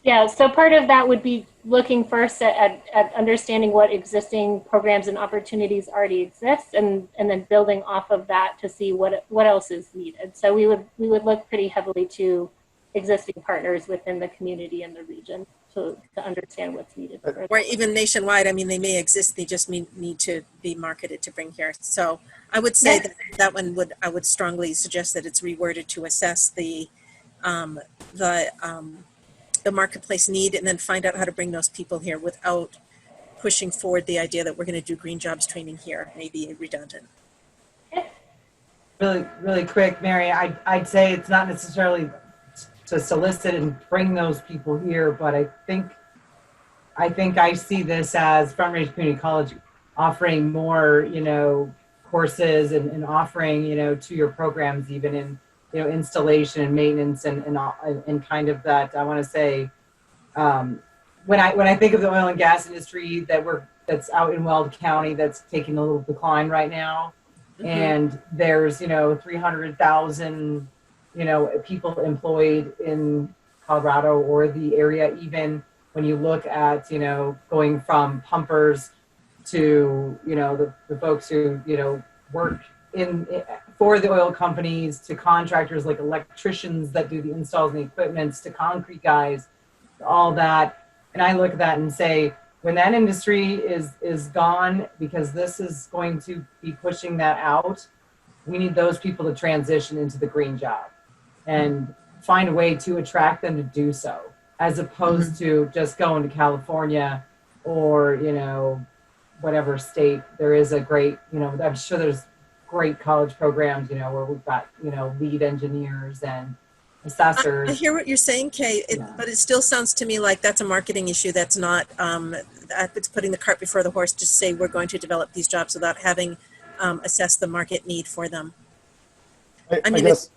Yeah, so part of that would be looking first at understanding what existing programs and opportunities already exist, and then building off of that to see what else is needed. So we would look pretty heavily to existing partners within the community and the region to understand what's needed. Or even nationwide. I mean, they may exist. They just need to be marketed to bring here. So I would say that one I would strongly suggest that it's reworded to assess the marketplace need and then find out how to bring those people here without pushing forward the idea that we're going to do green jobs training here. Maybe redundant. Really quick, Mary, I'd say it's not necessarily to solicit and bring those people here, but I think I see this as Front Range Community College offering more, you know, courses and offering, you know, to your programs, even in, you know, installation and maintenance and kind of that, I want to say, when I think of the oil and gas industry that's out in Weld County, that's taking a little decline right now. Mm-hmm. And there's, you know, 300,000, you know, people employed in Colorado or the area, even when you look at, you know, going from pumpers to, you know, the folks who, you know, work for the oil companies to contractors like electricians that do the installs and the equipments to concrete guys, all that. And I look at that and say, when that industry is gone, because this is going to be pushing that out, we need those people to transition into the green job and find a way to attract them to do so, as opposed to just going to California or, you know, whatever state. There is a great, you know, I'm sure there's great college programs, you know, where we've got, you know, lead engineers and assessors. I hear what you're saying, Kay, but it still sounds to me like that's a marketing issue. That's not, it's putting the cart before the horse to say we're going to develop these jobs without having assessed the market need for them. I guess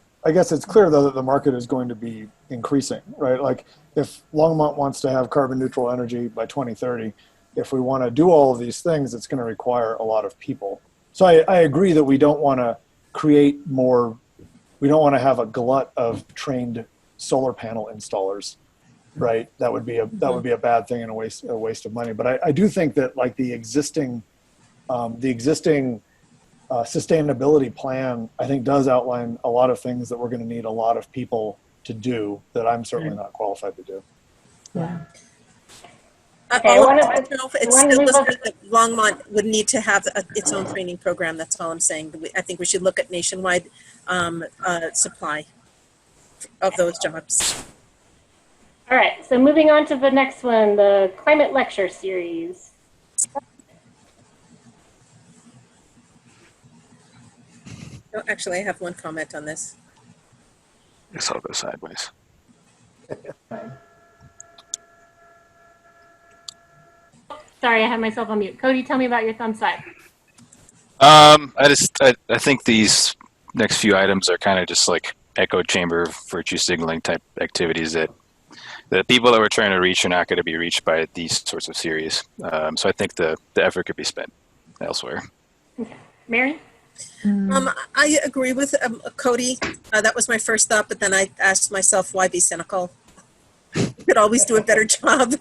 it's clear though that the market is going to be increasing, right? Like if Longmont wants to have carbon neutral energy by 2030, if we want to do all of these things, it's going to require a lot of people. So I agree that we don't want to create more, we don't want to have a glut of trained solar panel installers, right? That would be a bad thing and a waste of money. But I do think that like the existing sustainability plan, I think, does outline a lot of things that we're going to need a lot of people to do that I'm certainly not qualified to do. Yeah. Okay, It's still listed that Longmont would need to have its own training program. That's all I'm saying. I think we should look at nationwide supply of those jobs. All right, so moving on to the next one, the climate lecture series. Oh, actually, I have one comment on this. I guess I'll go sideways. Sorry, I had myself on mute. Cody, tell me about your thumb side. I think these next few items are kind of just like echo chamber virtue signaling type activities that the people that we're trying to reach are not going to be reached by these sorts of series. So I think the effort could be spent elsewhere. Okay. Mary? I agree with Cody. That was my first thought, but then I asked myself, why be cynical? You could always do a better job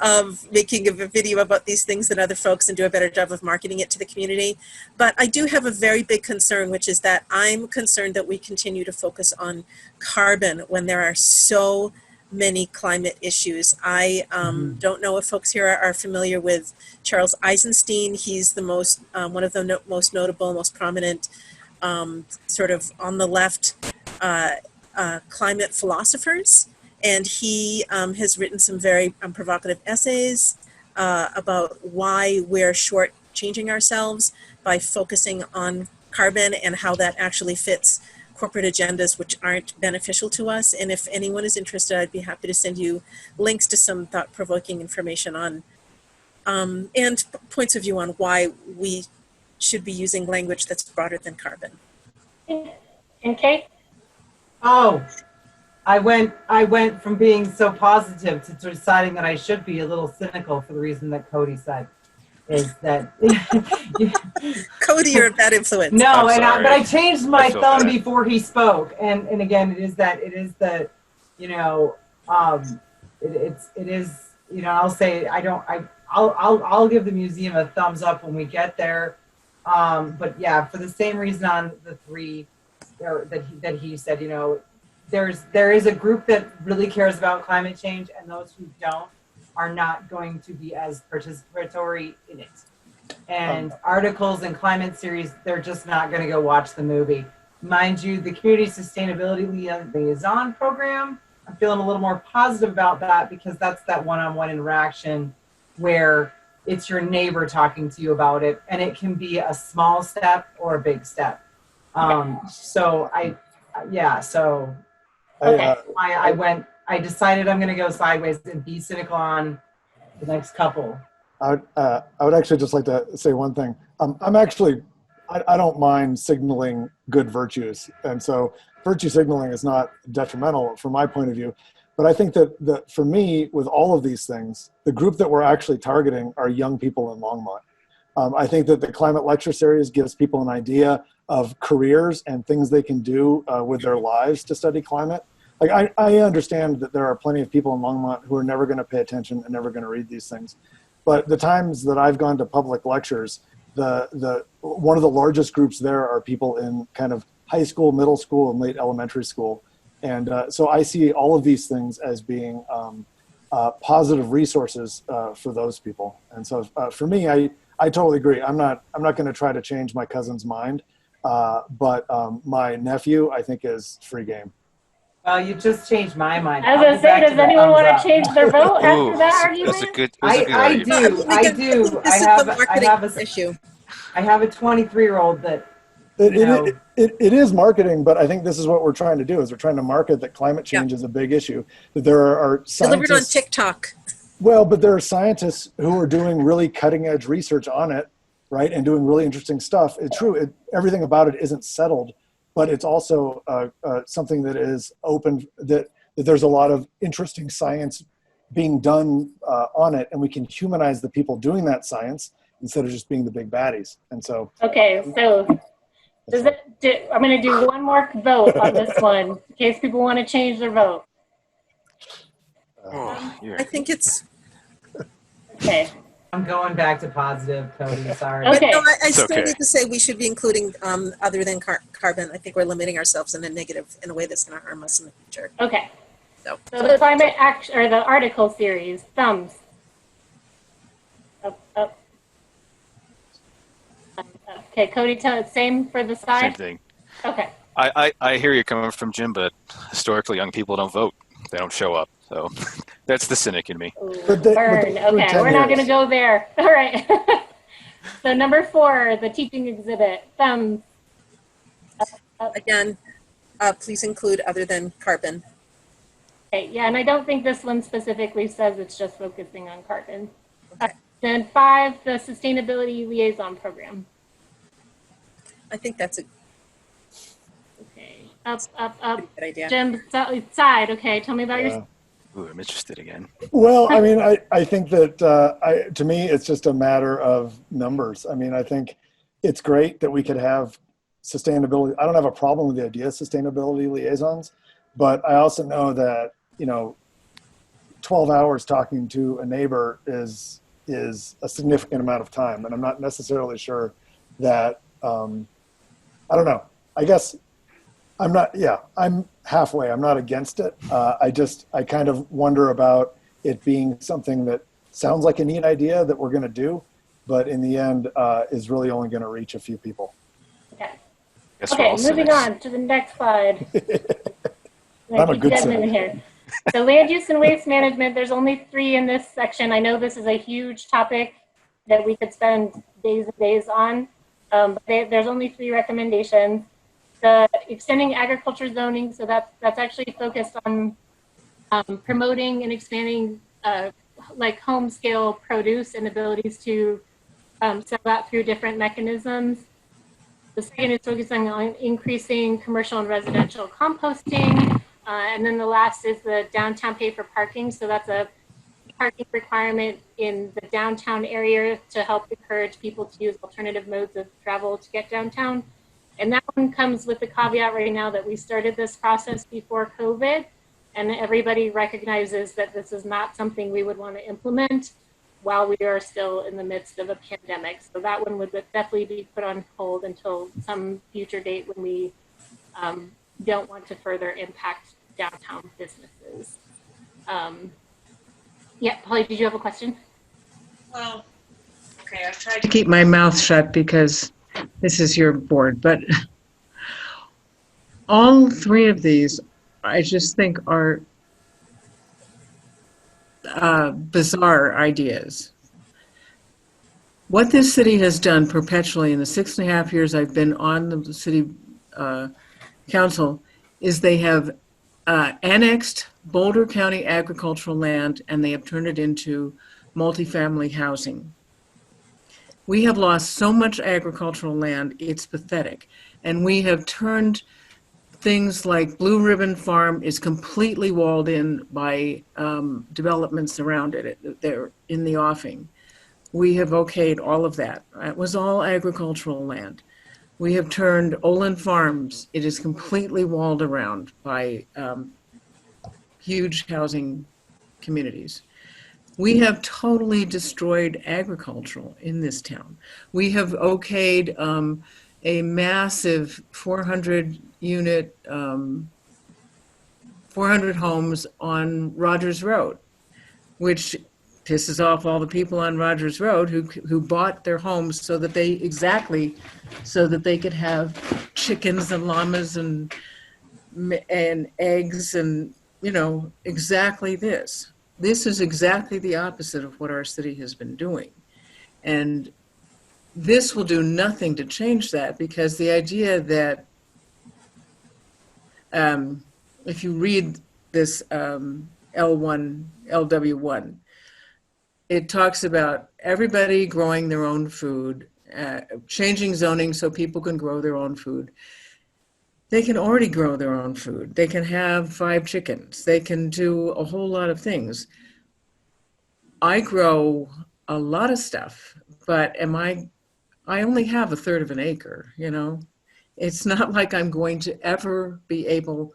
of making a video about these things than other folks and do a better job of marketing it to the community. But I do have a very big concern, which is that I'm concerned that we continue to focus on carbon when there are so many climate issues. I don't know if folks here are familiar with Charles Eisenstein. He's the most, one of the most notable, most prominent sort of on the left climate philosophers. And he has written some very provocative essays about why we're shortchanging ourselves by focusing on carbon and how that actually fits corporate agendas which aren't beneficial to us. And if anyone is interested, I'd be happy to send you links to some thought-provoking information on and points of view on why we should be using language that's broader than carbon. And Kate? Oh, I went from being so positive to deciding that I should be a little cynical for the reason that Cody said. Is that Cody, you're a bad influence. No, but I changed my thumb before he spoke, and again, it is the, you know, it is, you know, I'll say I'll give the museum a thumbs up when we get there, but yeah, for the same reason on the three that he said, you know, there is a group that really cares about climate change, and those who don't are not going to be as participatory in it. And articles and climate series, they're just not going to go watch the movie. Mind you, the Community Sustainability Liaison Program, I'm feeling a little more positive about that because that's that one-on-one interaction where it's your neighbor talking to you about it, and it can be a small step or a big step. I decided I'm going to go sideways and be cynical on the next couple. I would actually just like to say one thing. I don't mind signaling good virtues. And so virtue signaling is not detrimental from my point of view. But I think that for me, with all of these things, the group that we're actually targeting are young people in Longmont. I think that the climate lecture series gives people an idea of careers and things they can do with their lives to study climate. Like I understand that there are plenty of people in Longmont who are never going to pay attention and never going to read these things. But the times that I've gone to public lectures, one of the largest groups there are people in kind of high school, middle school, and late elementary school. And so I see all of these things as being positive resources for those people. And so for me, I totally agree. I'm not going to try to change my cousin's mind, but my nephew, I think, is free game. Well, you just changed my mind. I was I'll gonna go say, back does to the anyone thumbs want up. to change their vote after that That's argument? a good I argument. do. Again, I think do. this is the marketing issue. I have a 23-year-old that, It is marketing, but I think this is what we're trying to do, is we're trying to market that climate change is a big issue, that there are scientists. Delivered on TikTok. Well, but there are scientists who are doing really cutting edge research on it, right? And doing really interesting stuff. It's true. Everything about it isn't settled, but it's also something that is open, that there's a lot of interesting science being done on it, and we can humanize the people doing that science instead of just being the big baddies. And so. Okay, so I'm going to do one more vote on this one in case people want to change their vote. I think it's. Okay. I'm going back to positive, Cody. Sorry. Okay. But no, I still okay. need to say we should be including other than carbon. I think we're limiting ourselves in a negative, in a way that's going to harm us in the future. Okay. So the climate action, or the article series, thumbs. Up, up. Okay, Cody, same for the side? Same thing. Okay. I hear you coming from Jim, but historically young people don't vote. They don't show up. So that's the cynic in me. Ooh, But burn. Okay, we're not going to go there. All right. So number 4, the teaching exhibit, thumbs. Up. again, please include other than carbon. Okay, yeah, and I don't think this one specifically says it's just focusing on carbon. Okay. Then 5, the sustainability liaison program. I think that's a Okay, up. good idea. Jim, side. Okay, tell me about your. Ooh, I'm interested again. Well, I mean, I think that to me, it's just a matter of numbers. I mean, I think it's great that we could have sustainability. I don't have a problem with the idea of sustainability liaisons, but I also know that, 12 hours talking to a neighbor is a significant amount of time. And I'm not necessarily sure that, I don't know. I guess I'm halfway. I'm not against it. I kind of wonder about it being something that sounds like a neat idea that we're going to do, but in the end is really only going to reach a few people. Okay. Guess we're Okay, all moving cynics. on to the next slide. I'm a good cynic. Here. So land use and waste management, there's only 3 in this section. I know this is a huge topic that we could spend days and days on. But there's only 3 recommendations. The extending agriculture zoning, so that's actually focused on promoting and expanding like home scale produce and abilities to sell that through different mechanisms. The second is focusing on increasing commercial and residential composting. And then the last is the downtown pay for parking. So that's a parking requirement in the downtown area to help encourage people to use alternative modes of travel to get downtown. And that one comes with the caveat right now that we started this process before COVID, and everybody recognizes that this is not something we would want to implement while we are still in the midst of a pandemic. So that one would definitely be put on hold until some future date when we don't want to further impact downtown businesses. Yeah, Polly, did you have a question? Well, okay, I've tried to keep my mouth shut because this is your board, but all 3 of these, I just think are bizarre ideas. What this city has done perpetually in the 6.5 years I've been on the city council is they have annexed Boulder County agricultural land and they have turned it into multifamily housing. We have lost so much agricultural land, it's pathetic. And we have turned things like Blue Ribbon Farm is completely walled in by developments around it. They're in the offing. We have okayed all of that. It was all agricultural land. We have turned Olin Farms, it is completely walled around by huge housing communities. We have totally destroyed agricultural in this town. We have okayed a massive 400 unit, 400 homes on Rogers Road, which pisses off all the people on Rogers Road who bought their homes so that they could have chickens and llamas and eggs and, you know, exactly this. This is exactly the opposite of what our city has been doing. And this will do nothing to change that, because the idea that if you read this LW1, it talks about everybody growing their own food, changing zoning so people can grow their own food. They can already grow their own food. They can have 5 chickens. They can do a whole lot of things. I grow a lot of stuff, but I only have 1/3 of an acre, you know? It's not like I'm going to ever be able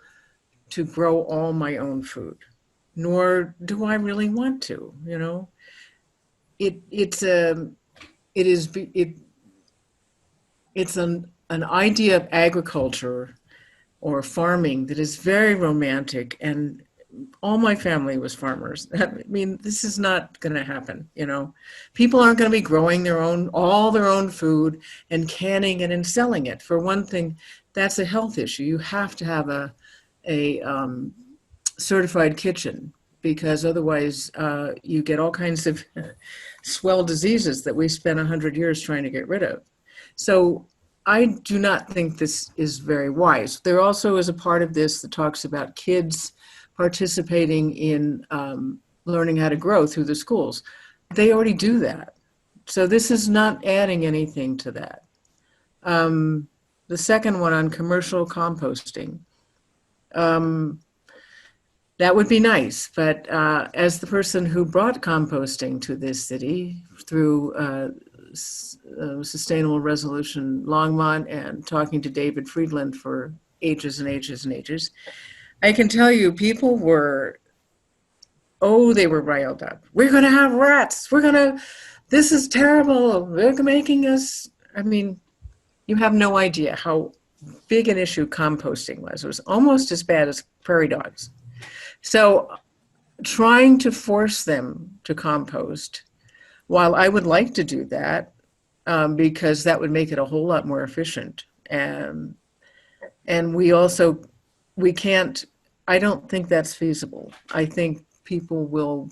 to grow all my own food, nor do I really want to, you know? It's an idea of agriculture or farming that is very romantic, and all my family was farmers. I mean, this is not going to happen, you know. People aren't going to be growing all their own food and canning it and selling it. For one thing, that's a health issue. You have to have a certified kitchen, because otherwise you get all kinds of swell diseases that we spent 100 years trying to get rid of. So I do not think this is very wise. There also is a part of this that talks about kids participating in learning how to grow through the schools. They already do that. So this is not adding anything to that. The second one on commercial composting, that would be nice, but as the person who brought composting to this city through Sustainable Resolution Longmont and talking to David Friedland for ages and ages and ages, I can tell you people were, they were riled up. We're going to have rats. This is terrible. They're making us, I mean, you have no idea how big an issue composting was. It was almost as bad as prairie dogs. So trying to force them to compost, while I would like to do that, because that would make it a whole lot more efficient. And we can't, I don't think that's feasible. I think people will,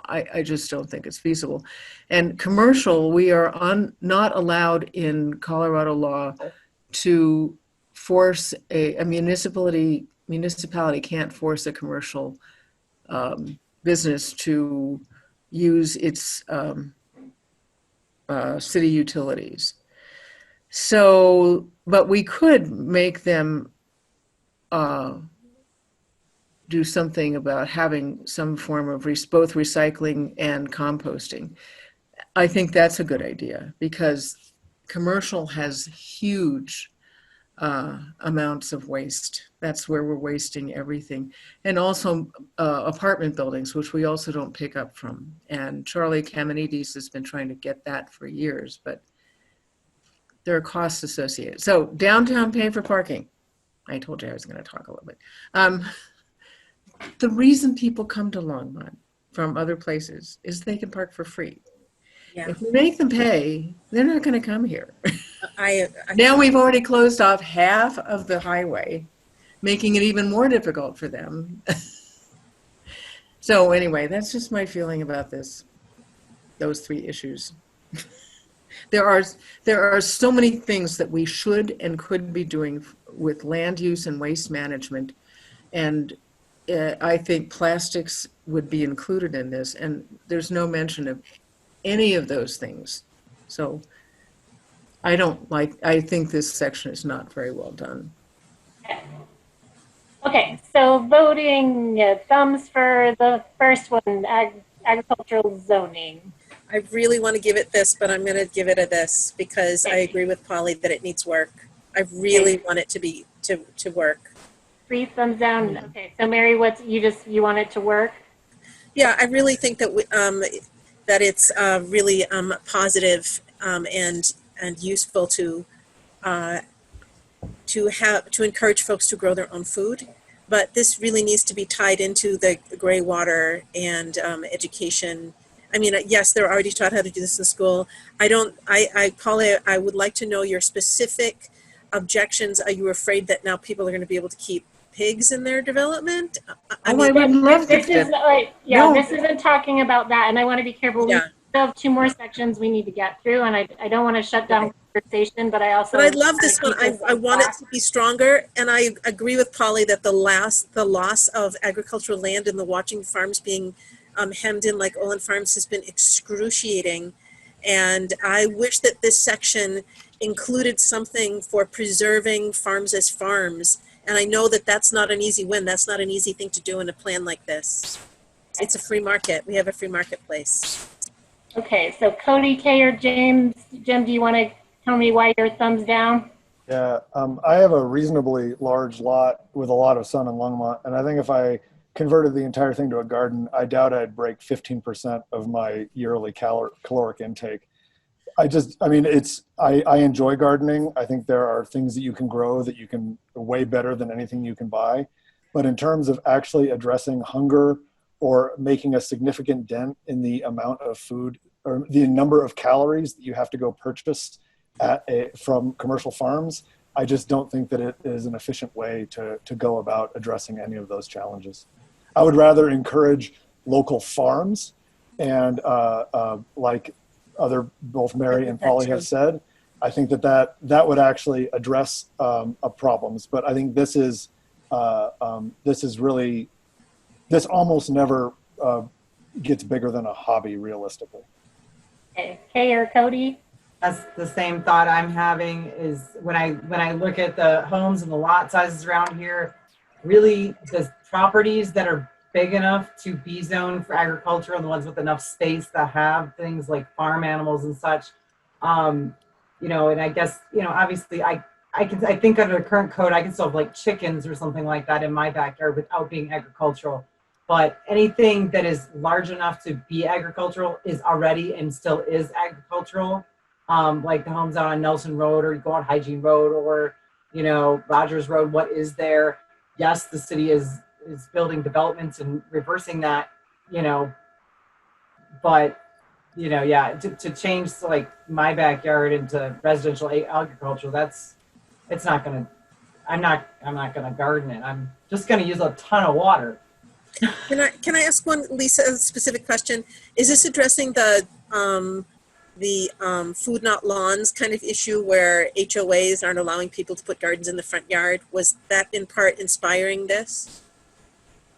I just don't think it's feasible. And commercial, we are not allowed in Colorado law to force a municipality can't force a commercial business to use its city utilities. So, but we could make them do something about having some form of both recycling and composting. I think that's a good idea, because commercial has huge amounts of waste. That's where we're wasting everything. And also apartment buildings, which we also don't pick up from. And Charlie Kamenides has been trying to get that for years, but there are costs associated. So downtown pay for parking. I told you I was going to talk a little bit. The reason people come to Longmont from other places is they can park for free. Yeah. If we make them pay, they're not going to come here. Now we've already closed off half of the highway, making it even more difficult for them. So anyway, that's just my feeling about those 3 issues. There are so many things that we should and could be doing with land use and waste management, and I think plastics would be included in this, and there's no mention of any of those things. So I think this section is not very well done. Okay, so voting, thumbs for the first one, agricultural zoning. I really want to give it this, but I'm going to give it a this, because I agree with Polly that it needs work. I really want it to work. 3 thumbs down. Okay, so Mary, you want it to work? Yeah, I really think that that it's really positive and useful to encourage folks to grow their own food. But this really needs to be tied into the gray water and education. I mean, yes, they're already taught how to do this in school. Polly, I would like to know your specific objections. Are you afraid that now people are going to be able to keep pigs in their development? I would love This to. is like, yeah, No. this isn't talking about that, and I want to be careful. Yeah. We still have 2 more sections we need to get through, and I don't want to shut down conversation, but I also. But I love this one. wanna keep I this want it back. to be stronger, and I agree with Polly that the loss of agricultural land and the watching farms being hemmed in like Olin Farms has been excruciating. And I wish that this section included something for preserving farms as farms. And I know that that's not an easy win. That's not an easy thing to do in a plan like this. It's a free market. We have a free marketplace. Okay, so Cody, Kay, or James, Jim, do you want to tell me why your thumbs down? Yeah, I have a reasonably large lot with a lot of sun in Longmont, and I think if I converted the entire thing to a garden, I doubt I'd break 15% of my yearly caloric intake. I mean, I enjoy gardening. I think there are things that you can grow that you can way better than anything you can buy. But in terms of actually addressing hunger or making a significant dent in the amount of food or the number of calories that you have to go purchase from commercial farms, I just don't think that it is an efficient way to go about addressing any of those challenges. I would rather encourage local farms and like both Mary and Polly have said, I think that would actually address problems. But I think this almost never gets bigger than a hobby realistically. Okay, Kay or Cody? That's the same thought I'm having is when I look at the homes and the lot sizes around here, really the properties that are big enough to be zoned for agriculture and the ones with enough space that have things like farm animals and such, you know, and I guess, you know, obviously I think under the current code, I can still have like chickens or something like that in my backyard without being agricultural. But anything that is large enough to be agricultural is already and still is agricultural. Like the homes out on Nelson Road, or you go on Hygiene Road, or, you know, Rogers Road, what is there? Yes, the city is building developments and reversing that, you know, but, you know, yeah, to change like my backyard into residential agriculture, I'm not gonna garden it. I'm just gonna use a ton of water. Can I ask Lisa, a specific question? Is this addressing the food not lawns kind of issue where HOAs aren't allowing people to put gardens in the front yard? Was that in part inspiring this?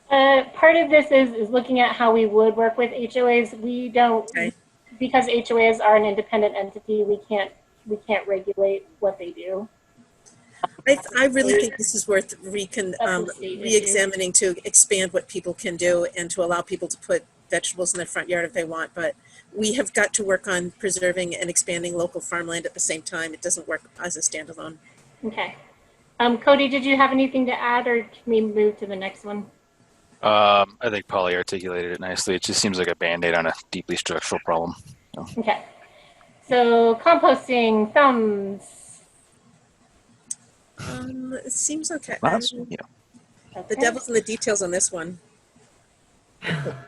Part of this is looking at how we would work with HOAs. We don't, because HOAs are an independent entity, we can't regulate what they do. I really think this is worth re-examining to expand what people can do and to allow people to put vegetables in their front yard if they want. But we have got to work on preserving and expanding local farmland at the same time. It doesn't work as a standalone. Okay. Cody, did you have anything to add, or can we move to the next one? I think Polly articulated it nicely. It just seems like a Band-Aid on a deeply structural problem. So. Okay. So composting, thumbs. It seems okay. Yeah. The devil's in the details on this one.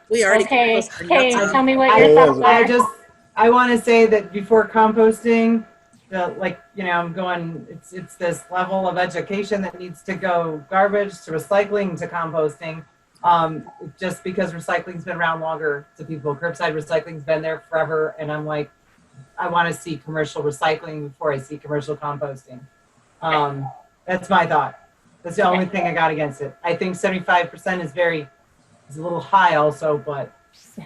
We already okay. Okay, tell me what your thoughts are. I want to say that before composting, I'm going. It's this level of education that needs to go garbage to recycling to composting. Just because recycling's been around longer to people, curbside recycling's been there forever, and I'm like, I want to see commercial recycling before I see commercial composting. That's my thought. That's the only thing I got against it. I think 75% is a little high also, but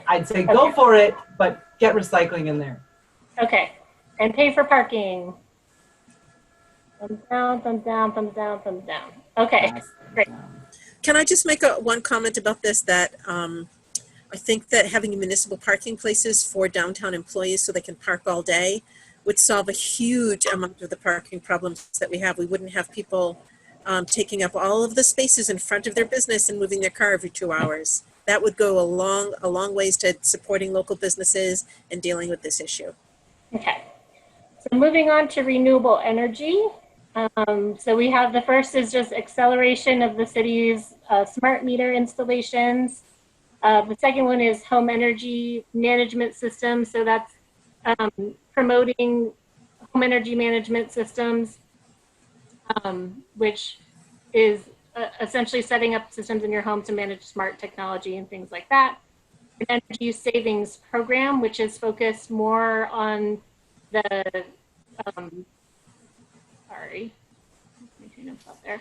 I'd say go for it, but get recycling in there. Okay. And pay for parking. Thumbs down, thumbs down, thumbs down, thumbs down. Okay, great. Can I just make one comment about this, that I think that having municipal parking places for downtown employees so they can park all day would solve a huge amount of the parking problems that we have. We wouldn't have people taking up all of the spaces in front of their business and moving their car every 2 hours. that would go a long ways to supporting local businesses and dealing with this issue. Okay. So moving on to renewable energy. So we have the first is just acceleration of the city's smart meter installations. The second one is home energy management systems. So that's promoting home energy management systems, which is essentially setting up systems in your home to manage smart technology and things like that. An energy savings program, which is focused more on the, sorry, my train of thought there.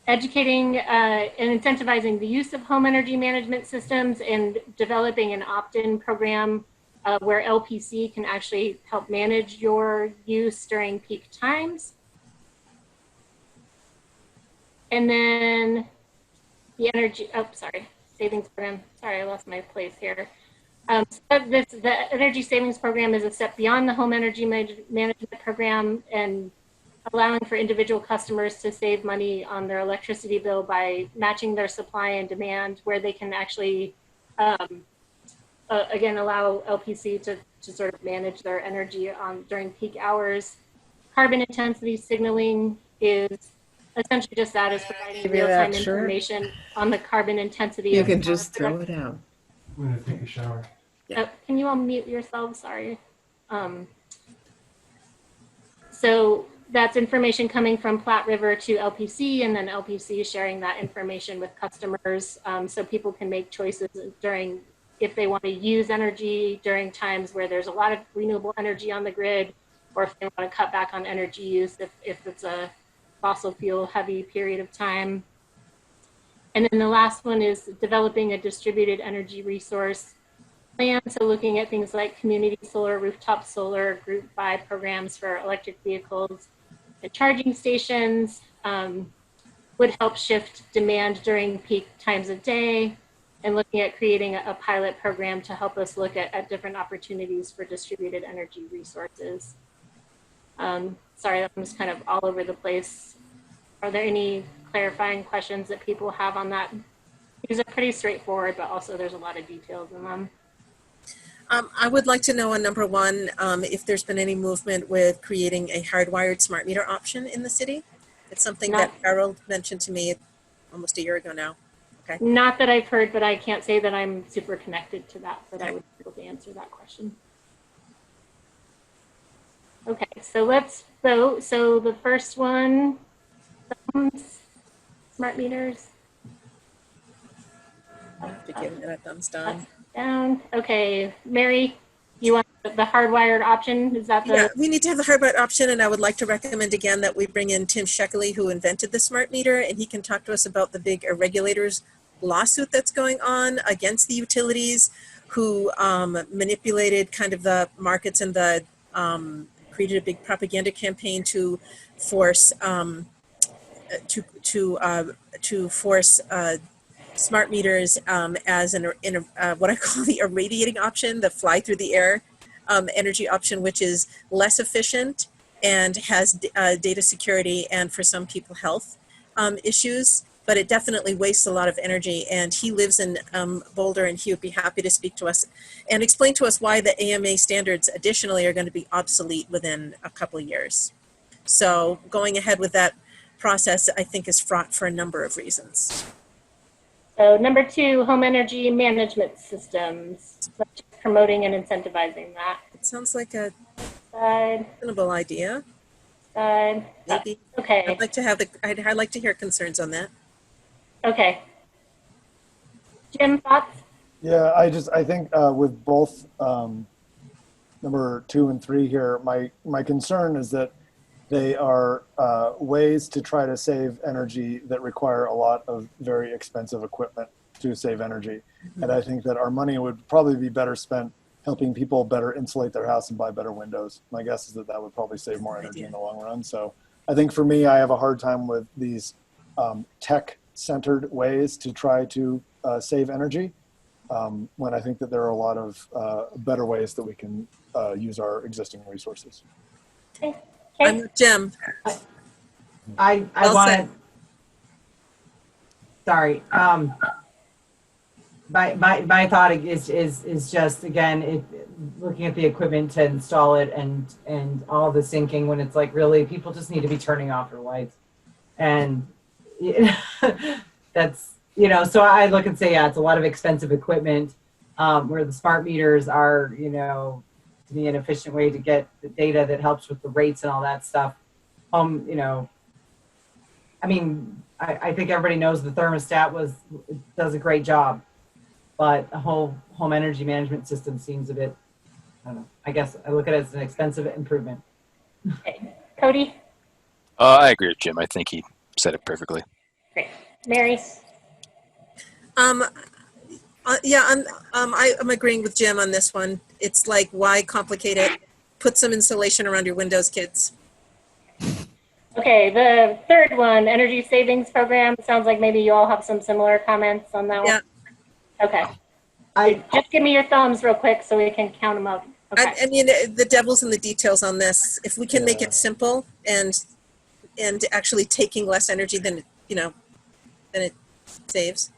Educating and incentivizing the use of home energy management systems and developing an opt-in program where LPC can actually help manage your use during peak times. And then the energy, savings program. Sorry, I lost my place here. The energy savings program is a step beyond the home energy management program and allowing for individual customers to save money on their electricity bill by matching their supply and demand, where they can actually, again, allow LPC to sort of manage their energy during peak hours. Carbon intensity signaling is essentially just that, is providing real-time information on the carbon intensity. You can just throw it out. I'm gonna take a shower. Yeah. Can you all mute yourselves? Sorry. So that's information coming from Platte River to LPC, and then LPC sharing that information with customers, so people can make choices during, if they want to use energy during times where there's a lot of renewable energy on the grid, or if they want to cut back on energy use if it's a fossil fuel heavy period of time. And then the last one is developing a distributed energy resource plan. So looking at things like community solar, rooftop solar, group buy programs for electric vehicles and charging stations would help shift demand during peak times of day, and looking at creating a pilot program to help us look at different opportunities for distributed energy resources. Sorry, I'm just kind of all over the place. Are there any clarifying questions that people have on that? These are pretty straightforward, but also there's a lot of details in them. I would like to know on number one, if there's been any movement with creating a hardwired smart meter option in the city. It's something that Harold mentioned to me almost a year ago now. Okay. Not that I've heard, but I can't say that I'm super connected to that, but I would be able to answer that question. Okay, so let's vote. So the first one, smart meters. I have to give it a thumbs down. Down. Okay, Mary, you want the hardwired option? Is that the? Yeah, we need to have the hardwired option, and I would like to recommend again that we bring in Tim Sheckley, who invented the smart meter, and he can talk to us about the big regulators lawsuit that's going on against the utilities, who manipulated kind of the markets and the created a big propaganda campaign to force smart meters as what I call the irradiating option, the fly through the air energy option, which is less efficient and has data security and for some people health issues, but it definitely wastes a lot of energy. And he lives in Boulder, and he would be happy to speak to us and explain to us why the AMA standards additionally are going to be obsolete within a couple of years. So going ahead with that process, I think, is fraught for a number of reasons. So number two, home energy management systems, promoting and incentivizing that. It sounds like a Side. reasonable idea. Side. Maybe. Okay. I'd like to have I'd like to hear concerns on that. Okay. Jim, thoughts? Yeah, I think with both number 2 and 3 here, my concern is that they are ways to try to save energy that require a lot of very expensive equipment to save energy. And I think that our money would probably be better spent helping people better insulate their house and buy better windows. My guess is that that would probably save more energy in the long run. So I think for me, I have a hard time with these tech-centered ways to try to save energy, when I think that there are a lot of better ways that we can use our existing resources. Okay. I'm Jim. I Well want said. sorry. My thought is just, again, looking at the equipment to install it and all the syncing when it's like, really, people just need to be turning off their lights. And that's, so I look and say, yeah, it's a lot of expensive equipment, where the smart meters are, to be an efficient way to get the data that helps with the rates and all that stuff. I mean, I think everybody knows the thermostat does a great job, but the whole home energy management system seems a bit, I don't know. I guess I look at it as an expensive improvement. Okay. Cody? I agree with Jim. I think he said it perfectly. Great. Mary? Yeah, I'm agreeing with Jim on this one. It's like, why complicate it? Put some insulation around your windows, kids. Okay, the third one, energy savings program. Sounds like maybe you all have some similar comments on that Yeah. one. Okay. Just give me your thumbs real quick so we can count them up. Okay. I mean, the devil's in the details on this. If we can make it simple and actually taking less energy than it saves.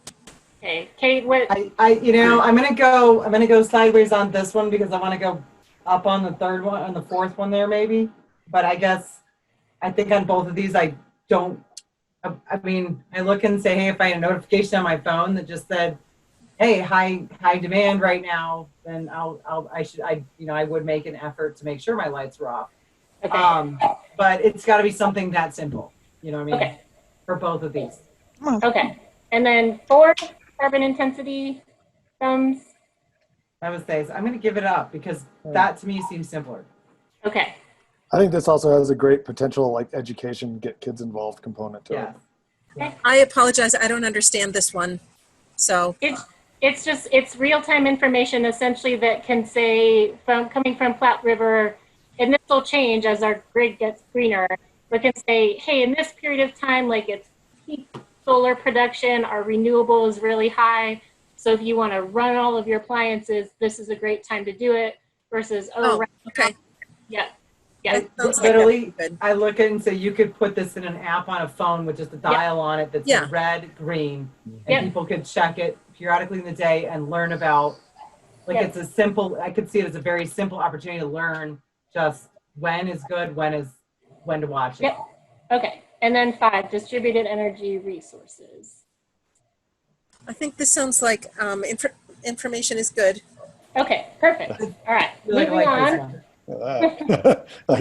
Okay, Kate, what? I'm gonna go sideways on this one because I want to go up on the third one, on the fourth one there maybe. But I think on both of these, I look and say, hey, if I had a notification on my phone that just said, hey, high demand right now, then I would make an effort to make sure my lights were off. Okay. But it's got to be something that simple, Okay. for both of these. Okay. And then 4, carbon intensity thumbs. I would say, so I'm going to give it up because that to me seems simpler. Okay. I think this also has a great potential, like, education, get kids involved component to it. Okay. I apologize. I don't understand this one. So it's real-time information essentially that can say coming from Platte River, and this will change as our grid gets greener. We can say, hey, in this period of time, like it's peak solar production, our renewable is really high. So if you want to run all of your appliances, this is a great time to do it. Versus right okay. now, yeah. Literally, I look at it and say you could put this in an app on a phone with just a dial on it that's red, green, and people could check it periodically in the day and learn about. It's a simple. I could see it as a very simple opportunity to learn just when is good, when to watch it. Yep. Okay. And then 5, distributed energy resources. I think this sounds like information is good. Okay. Perfect. All right. Moving on.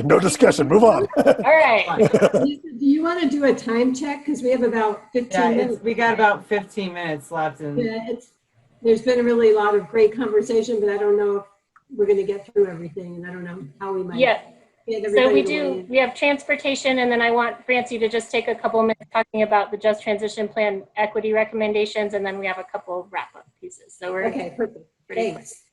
No discussion. Move on. All right. Do you want to do a time check? Because we have about 15 minutes. We got about 15 minutes left. There's been a really lot of great conversation, but I don't know if we're going to get through everything, and I don't know how we might. Yeah. So we have transportation, and then I want Francie to just take a couple of minutes talking about the Just Transition Plan equity recommendations, and then we have a couple of wrap-up pieces. So we're okay, perfect. Thanks.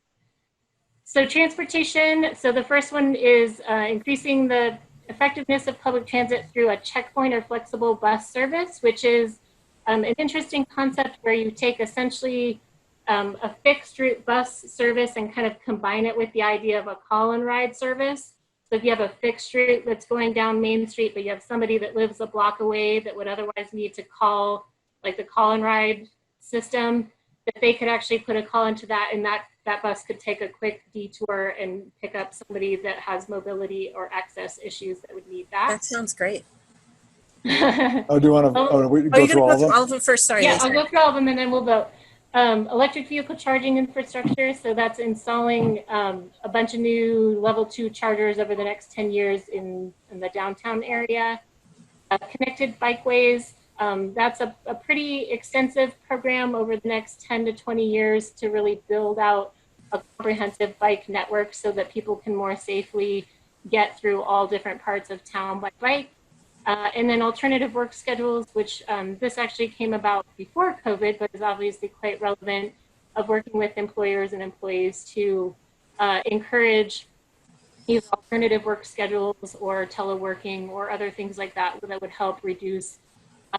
So transportation, so the first one is increasing the effectiveness of public transit through a checkpoint or flexible bus service, which is an interesting concept where you take essentially a fixed route bus service and kind of combine it with the idea of a call and ride service. So if you have a fixed route that's going down Main Street, but you have somebody that lives a block away that would otherwise need to call, like the call and ride system, that they could actually put a call into that, and that bus could take a quick detour and pick up somebody that has mobility or access issues that would need that. That sounds great. Do you want to we go through all of them? All of them first? Sorry. Yeah, I'll go through all of them and then we'll vote. Electric vehicle charging infrastructure. So that's installing a bunch of new level 2 chargers over the next 10 years in the downtown area. Connected bikeways. That's a pretty extensive program over the next 10 to 20 years to really build out a comprehensive bike network so that people can more safely get through all different parts of town by bike. And then alternative work schedules, which this actually came about before COVID, but is obviously quite relevant, of working with employers and employees to encourage either alternative work schedules or teleworking or other things like that that would help reduce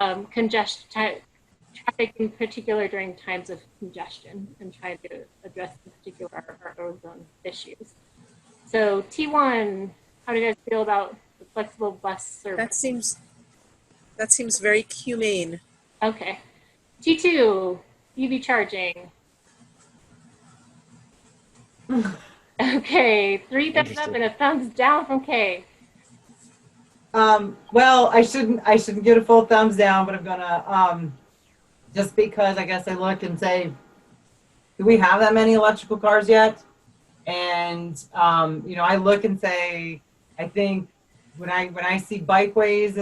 traffic in particular during times of congestion and trying to address in particular our ozone issues. So T1, how do you guys feel about the flexible bus service? That seems very humane. Okay. T2, EV charging. Okay, 3 thumbs up and a thumbs down from Kay. Well, I shouldn't get a full thumbs down, but I'm gonna, just because I guess I look and say, do we have that many electrical cars yet? And, you know, I look and say, I think when I see bikeways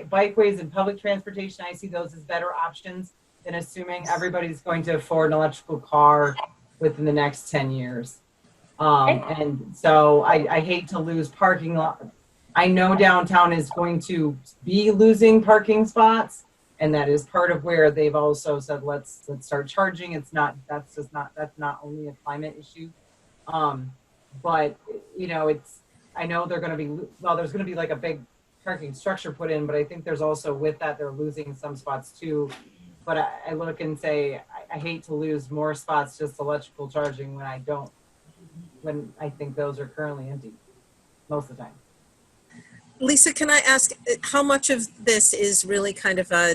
bikeways and public transportation, I see those as better options than assuming everybody's going to afford an electrical car within the next 10 years. And so I hate to lose parking lot. I know downtown is going to be losing parking spots, and that is part of where they've also said, let's start charging. That's not only a climate issue. But you know, I know they're going to be, well, there's going to be like a big parking structure put in, but I think there's also with that, they're losing some spots too. But I look and say, I hate to lose more spots just electrical charging when I think those are currently empty most of the time. Lisa, can I ask how much of this is really kind of I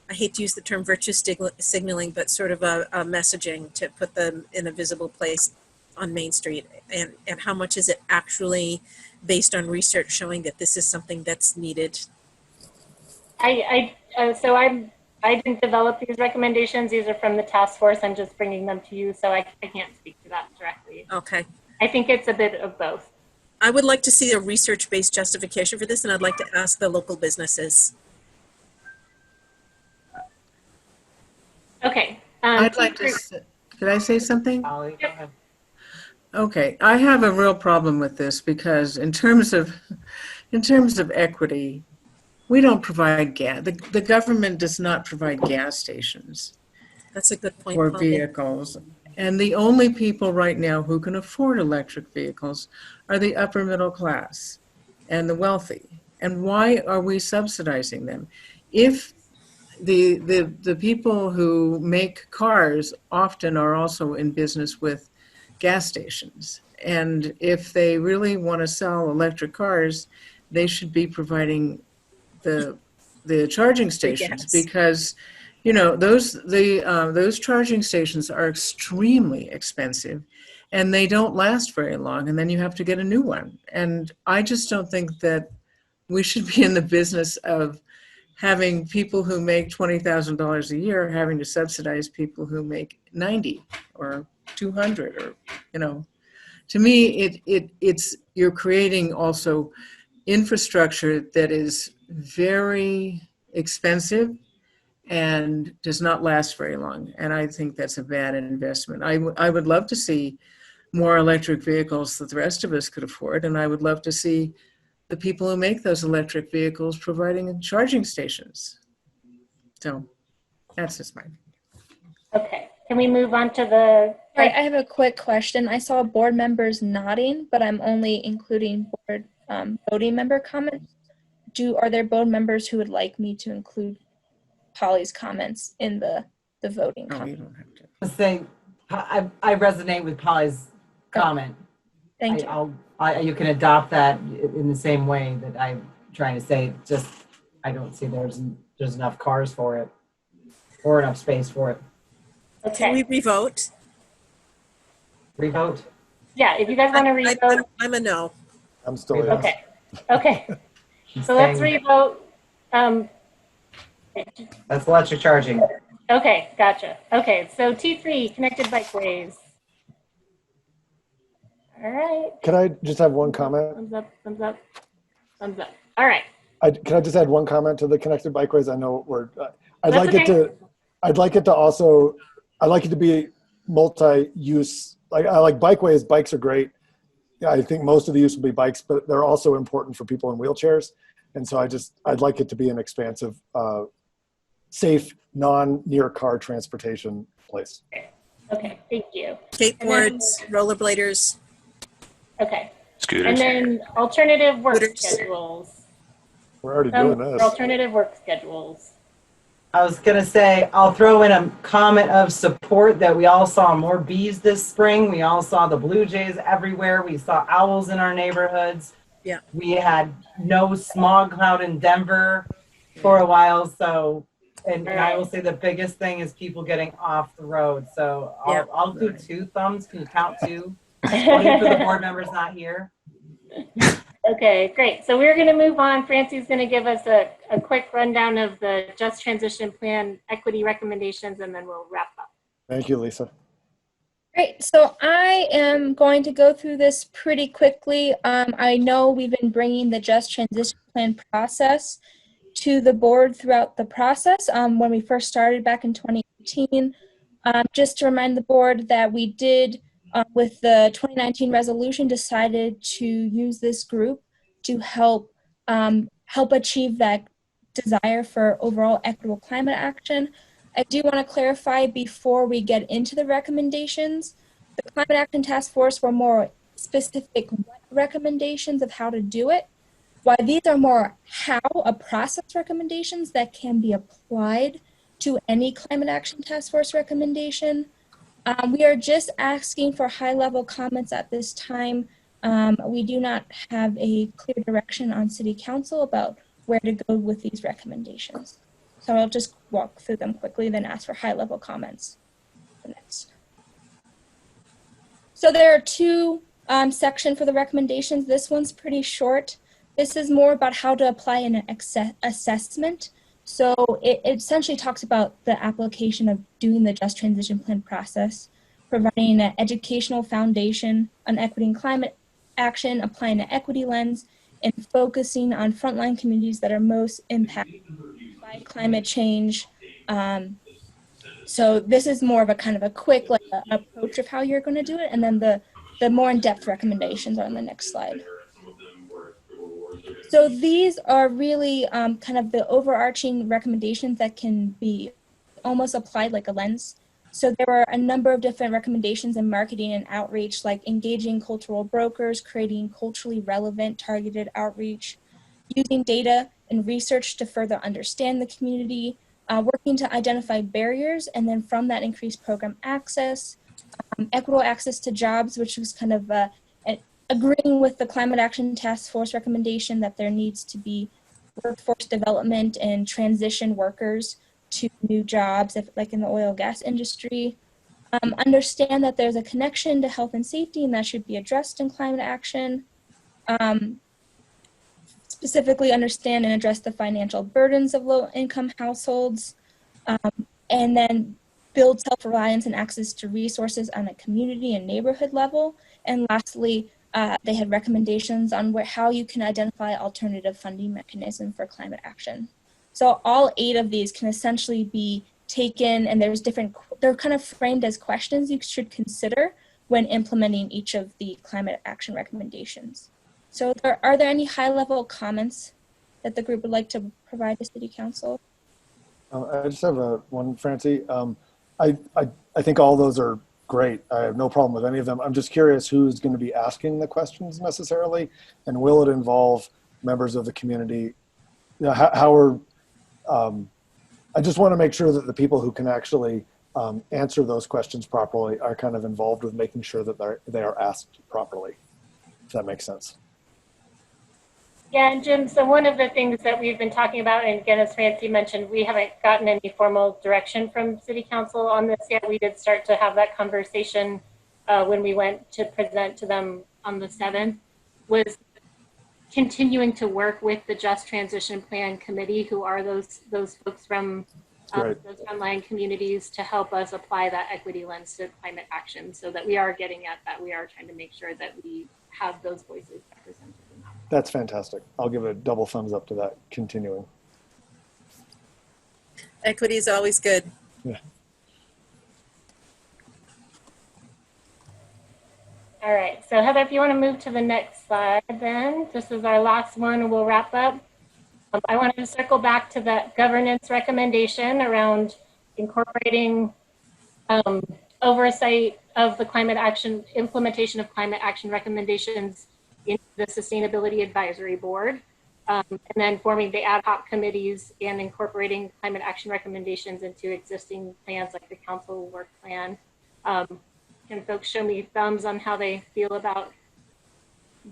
hate to use the term virtue signaling, but sort of a messaging to put them in a visible place on Main Street, and how much is it actually based on research showing that this is something that's needed? I didn't develop these recommendations. These are from the task force. I'm just bringing them to you, so I can't speak to that directly. Okay. I think it's a bit of both. I would like to see a research-based justification for this, and I'd like to ask the local businesses. Okay. I'd like to, could I say something? Holly, go ahead. Okay, I have a real problem with this because in terms of equity, we don't provide gas. The government does not provide gas stations. That's a good point. For vehicles. And the only people right now who can afford electric vehicles are the upper middle class and the wealthy. And why are we subsidizing them? If the people who make cars often are also in business with gas stations. And if they really want to sell electric cars, they should be providing the charging stations, because you know those charging stations are extremely expensive and they don't last very long, and then you have to get a new one. And I just don't think that we should be in the business of having people who make $20,000 a year having to subsidize people who make 90 or 200, or you know, to me it's you're creating also infrastructure that is very expensive and does not last very long. And I think that's a bad investment. I would love to see more electric vehicles that the rest of us could afford. And I would love to see the people who make those electric vehicles providing charging stations. So that's just mine. Okay, can we move on to the... All right, I have a quick question. I saw board members nodding, but I'm only including board voting member comments. Are there board members who would like me to include Polly's comments in the voting Oh, you comment? don't have to. Let's say I resonate with Polly's comment. Thank you. You can adopt that in the same way that I'm trying to say. Just I don't see there's enough cars for it or enough space for it. Okay. Can we revote? Revote. Yeah, if you guys want to revote. I'm a no. I'm still yes. Okay. Okay. So let's revote. That's electric charging. Okay, gotcha. Okay, so T3, connected bikeways. All right. Can I just have one comment? Thumbs up, thumbs up, thumbs up. All right. Can I just add one comment to the connected bikeways? I know we're, I'd That's like it to be multi-use. Like I like bikeways. Bikes are great. Yeah, I think most of the use will be bikes, but they're also important for people in wheelchairs. And so I'd like it to be an expansive, safe, non-near car transportation place. Okay, thank you. Skateboards, rollerbladers. Okay. Scooters. And then alternative work Scooters. schedules. We're already doing this. Alternative work schedules. I was gonna say, I'll throw in a comment of support that we all saw more bees this spring. We all saw the blue jays everywhere. We saw owls in our neighborhoods. Yeah. We had no smog cloud in Denver for a while. So And I will say the biggest thing is people getting off the road. So Yeah. I'll do 2 thumbs. Can you count 2? 20 for the board members not here. Okay, great. So we're going to move on. Francie's going to give us a quick rundown of the Just Transition Plan equity recommendations, and then we'll wrap up. Thank you, Lisa. Great. So I am going to go through this pretty quickly. I know we've been bringing the Just Transition Plan process to the board throughout the process when we first started back in 2018. Just to remind the board that we did, with the 2019 resolution, decided to use this group to help achieve that desire for overall equitable climate action. I do want to clarify before we get into the recommendations, the Climate Action Task Force were more specific recommendations of how to do it, while these are more how, a process recommendations that can be applied to any Climate Action Task Force recommendation. We are just asking for high-level comments at this time. We do not have a clear direction on City Council about where to go with these recommendations. So I'll just walk through them quickly, then ask for high-level comments next. So there are 2 sections for the recommendations. This one's pretty short. This is more about how to apply an assessment. So it essentially talks about the application of doing the Just Transition Plan process, providing an educational foundation on equity and climate action, applying an equity lens, and focusing on frontline communities that are most impacted by climate change. So this is more of a kind of a quick approach of how you're going to do it, and then the more in-depth recommendations are on the next slide. So these are really kind of the overarching recommendations that can be almost applied like a lens. So there were a number of different recommendations in marketing and outreach, like engaging cultural brokers, creating culturally relevant targeted outreach, using data and research to further understand the community, working to identify barriers, and then from that increase program access, equitable access to jobs, which was kind of agreeing with the Climate Action Task Force recommendation that there needs to be workforce development and transition workers to new jobs, like in the oil and gas industry. Understand that there's a connection to health and safety, and that should be addressed in climate action. Specifically understand and address the financial burdens of low-income households, and then build self-reliance and access to resources on a community and neighborhood level. And lastly, they had recommendations on how you can identify alternative funding mechanisms for climate action. So all 8 of these can essentially be taken, and they're kind of framed as questions you should consider when implementing each of the climate action recommendations. So are there any high-level comments that the group would like to provide to City Council? I just have one, Francie. I think all those are great. I have no problem with any of them. I'm just curious who's going to be asking the questions necessarily, and will it involve members of the community? You know, I just want to make sure that the people who can actually answer those questions properly are kind of involved with making sure that they are asked properly, if that makes sense. Yeah, and Jim, so one of the things that we've been talking about, and again, as Francie mentioned, we haven't gotten any formal direction from City Council on this yet. We did start to have that conversation when we went to present to them on the 7th, was continuing to work with the Just Transition Plan Committee, who are those folks from those frontline communities, to help us apply that equity lens to climate action, so that we are getting at that. We are trying to make sure that we have those voices represented. That's fantastic. I'll give a double thumbs up to that continuing. Equity is always good. Yeah. All right, so Heather, if you want to move to the next slide, then this is our last one, and we'll wrap up. I wanted to circle back to that governance recommendation around incorporating oversight of the climate action, implementation of climate action recommendations in the Sustainability Advisory Board, and then forming the ad hoc committees and incorporating climate action recommendations into existing plans like the council work plan. Can folks show me thumbs on how they feel about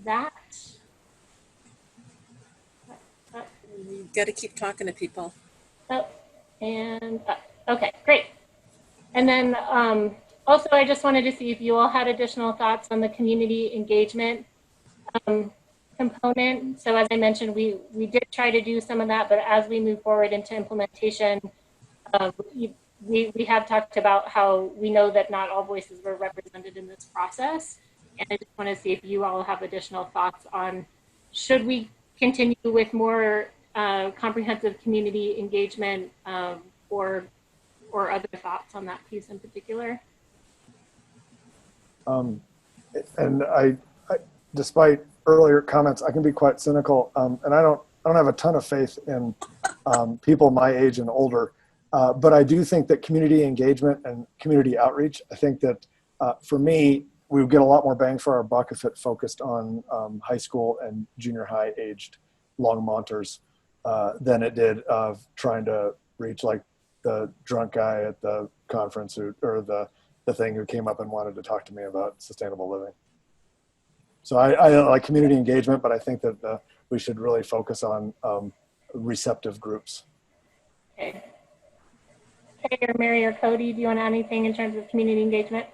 that? You got to keep talking to people. Oh, And, okay, great. And then also I just wanted to see if you all had additional thoughts on the community engagement component. So as I mentioned, we did try to do some of that, but as we move forward into implementation, we have talked about how we know that not all voices were represented in this process. And I just want to see if you all have additional thoughts on, should we continue with more comprehensive community engagement or other thoughts on that piece in particular? And I, despite earlier comments, I can be quite cynical, and I don't have a ton of faith in people my age and older, but I do think that community engagement and community outreach, I think that for me, we would get a lot more bang for our buck if it focused on high school and junior high aged Longmonters than it did of trying to reach like the drunk guy at the conference or the thing who came up and wanted to talk to me about sustainable living. So I like community engagement, but I think that we should really focus on receptive groups. Okay. Kay or Mary or Cody, do you want to add anything in terms of community engagement?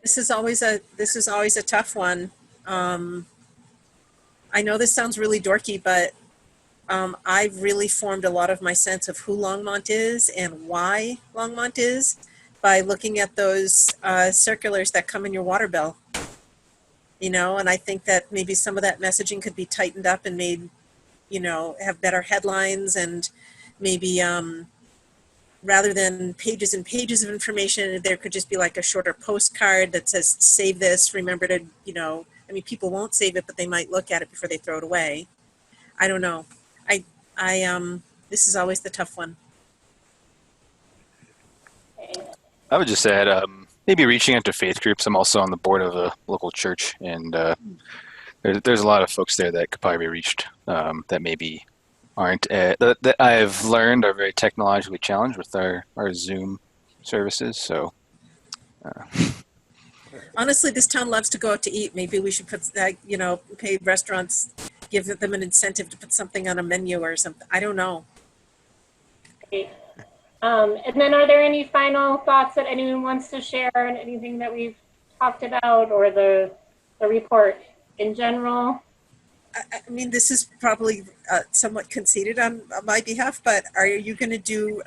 This is always a tough one. I know this sounds really dorky, but I've really formed a lot of my sense of who Longmont is and why Longmont is by looking at those circulars that come in your water bill. You know, and I think that maybe some of that messaging could be tightened up and made, you know, have better headlines, and maybe rather than pages and pages of information, there could just be like a shorter postcard that says, save this, remember to, you know, I mean, people won't save it, but they might look at it before they throw it away. I don't know. This is always the tough one. I would just add maybe reaching out to faith groups. I'm also on the board of a local church, and there's a lot of folks there that could probably be reached that maybe aren't that I've learned are very technologically challenged with our Zoom services. So honestly, this town loves to go out to eat. Maybe we should put you know, pay restaurants, give them an incentive to put something on a menu or something. I don't know. Great. And then are there any final thoughts that anyone wants to share on anything that we've talked about, or the report in general? I mean, this is probably somewhat conceited on my behalf, but are you going to do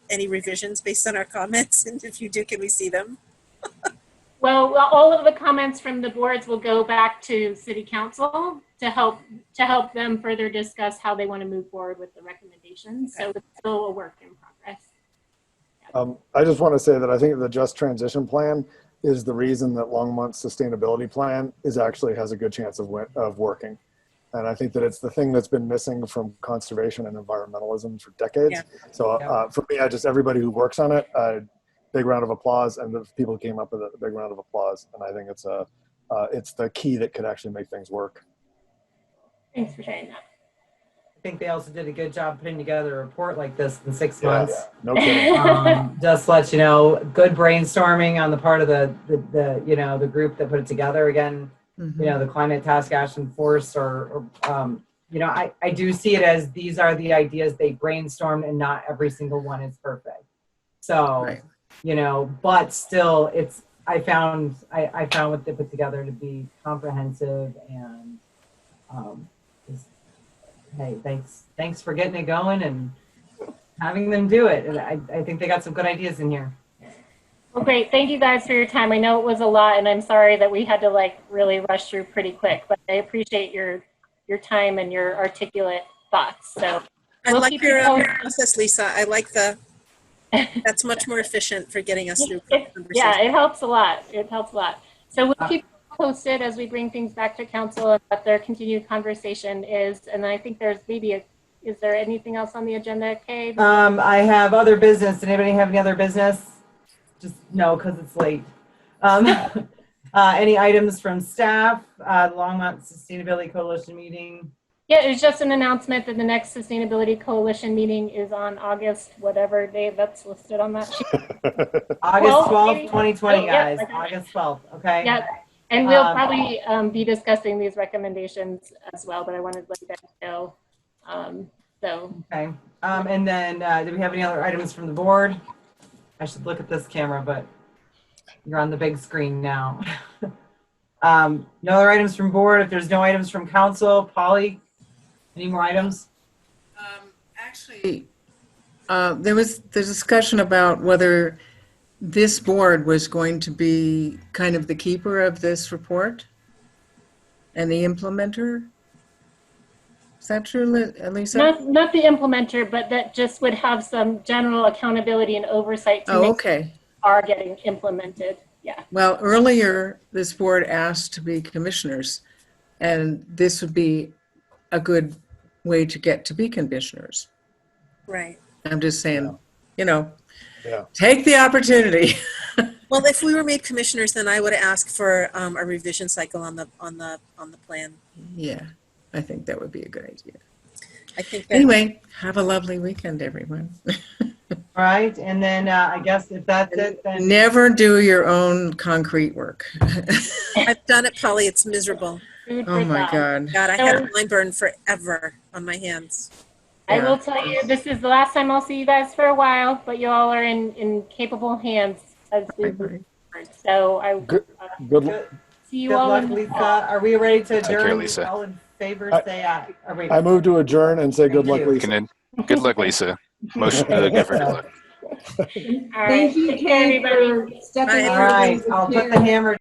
any revisions based on our comments? And if you do, can we see them? Well, all of the comments from the boards will go back to City Council to help them further discuss how they want to move forward with the recommendations. So it's still a work in progress. I just want to say that I think the Just Transition Plan is the reason that Longmont's sustainability plan actually has a good chance of working. And I think that it's the thing that's been missing from conservation and environmentalism for decades. Yeah. So for me, everybody who works on it, big round of applause, and the people who came up with it, a big round of applause. And I think it's the key that could actually make things work. Thanks for sharing that. I think they also did a good job putting together a report like this in 6 months. Yeah, no kidding. Just let you know, good brainstorming on the part of the the group that put it together. Again, you know, the Climate Task Action Force, or you know, I do see it as these are the ideas they brainstormed, and not every single one is perfect. So, right. You know, but still, I found what they put together to be comprehensive, and hey, thanks for getting it going and having them do it. And I think they got some good ideas in here. Well, great. Thank you guys for your time. I know it was a lot, and I'm sorry that we had to like really rush through pretty quick, but I appreciate your time and your articulate thoughts. So I like your process, Lisa. I like that's much more efficient for getting us through conversation. Yeah, it helps a lot. It helps a lot. So we'll keep posted as we bring things back to council and what their continued conversation is. And I think there's maybe is there anything else on the agenda, Kay? I have other business. Did anybody have any other business? Just no, because it's late. Any items from staff? Longmont Sustainability Coalition meeting. Yeah, it's just an announcement that the next Sustainability Coalition meeting is on August, whatever day that's listed on that sheet. August 12th, 2020, guys. Yeah, August 12th, okay? Yeah, and we'll probably be discussing these recommendations as well, but I wanted to let you guys know So Okay. And then, do we have any other items from the board? I should look at this camera, but you're on the big screen now. No other items from board. If there's no items from council, Polly, any more items? Actually, there was the discussion about whether this board was going to be kind of the keeper of this report and the implementer. Is that true, Lisa? not the implementer, but that just would have some general accountability and oversight to Oh, make okay. are getting implemented. Yeah. Well, earlier, this board asked to be commissioners, and this would be a good way to get to be commissioners. Right. I'm just saying, Yeah. you know, Yeah. take the opportunity. Well, if we were made commissioners, then I would ask for a revision cycle on the plan. Yeah, I think that would be a good idea. I think that Anyway, have a lovely weekend, everyone. All right. And then I guess if that's it, then Never do your own concrete work. I've done it, Polly. It's miserable. Food Oh for my thought. God. God, I had a line burn forever on my hands. I Yeah. will tell you, this is the last time I'll see you guys for a while, but you all are in capable hands as we move Bye-bye. forward. So I Good, good, good, see you good all luck, in Lisa. Are we ready to care, adjourn? Lisa. All in favor, say aye. Are we? I move to adjourn and say good luck, Thank you. Lisa. Good luck, Lisa. Motion to give her good luck. All right. Thank you, Take care, Kate, everybody. for stepping Bye. in. All right. I'll put the hammer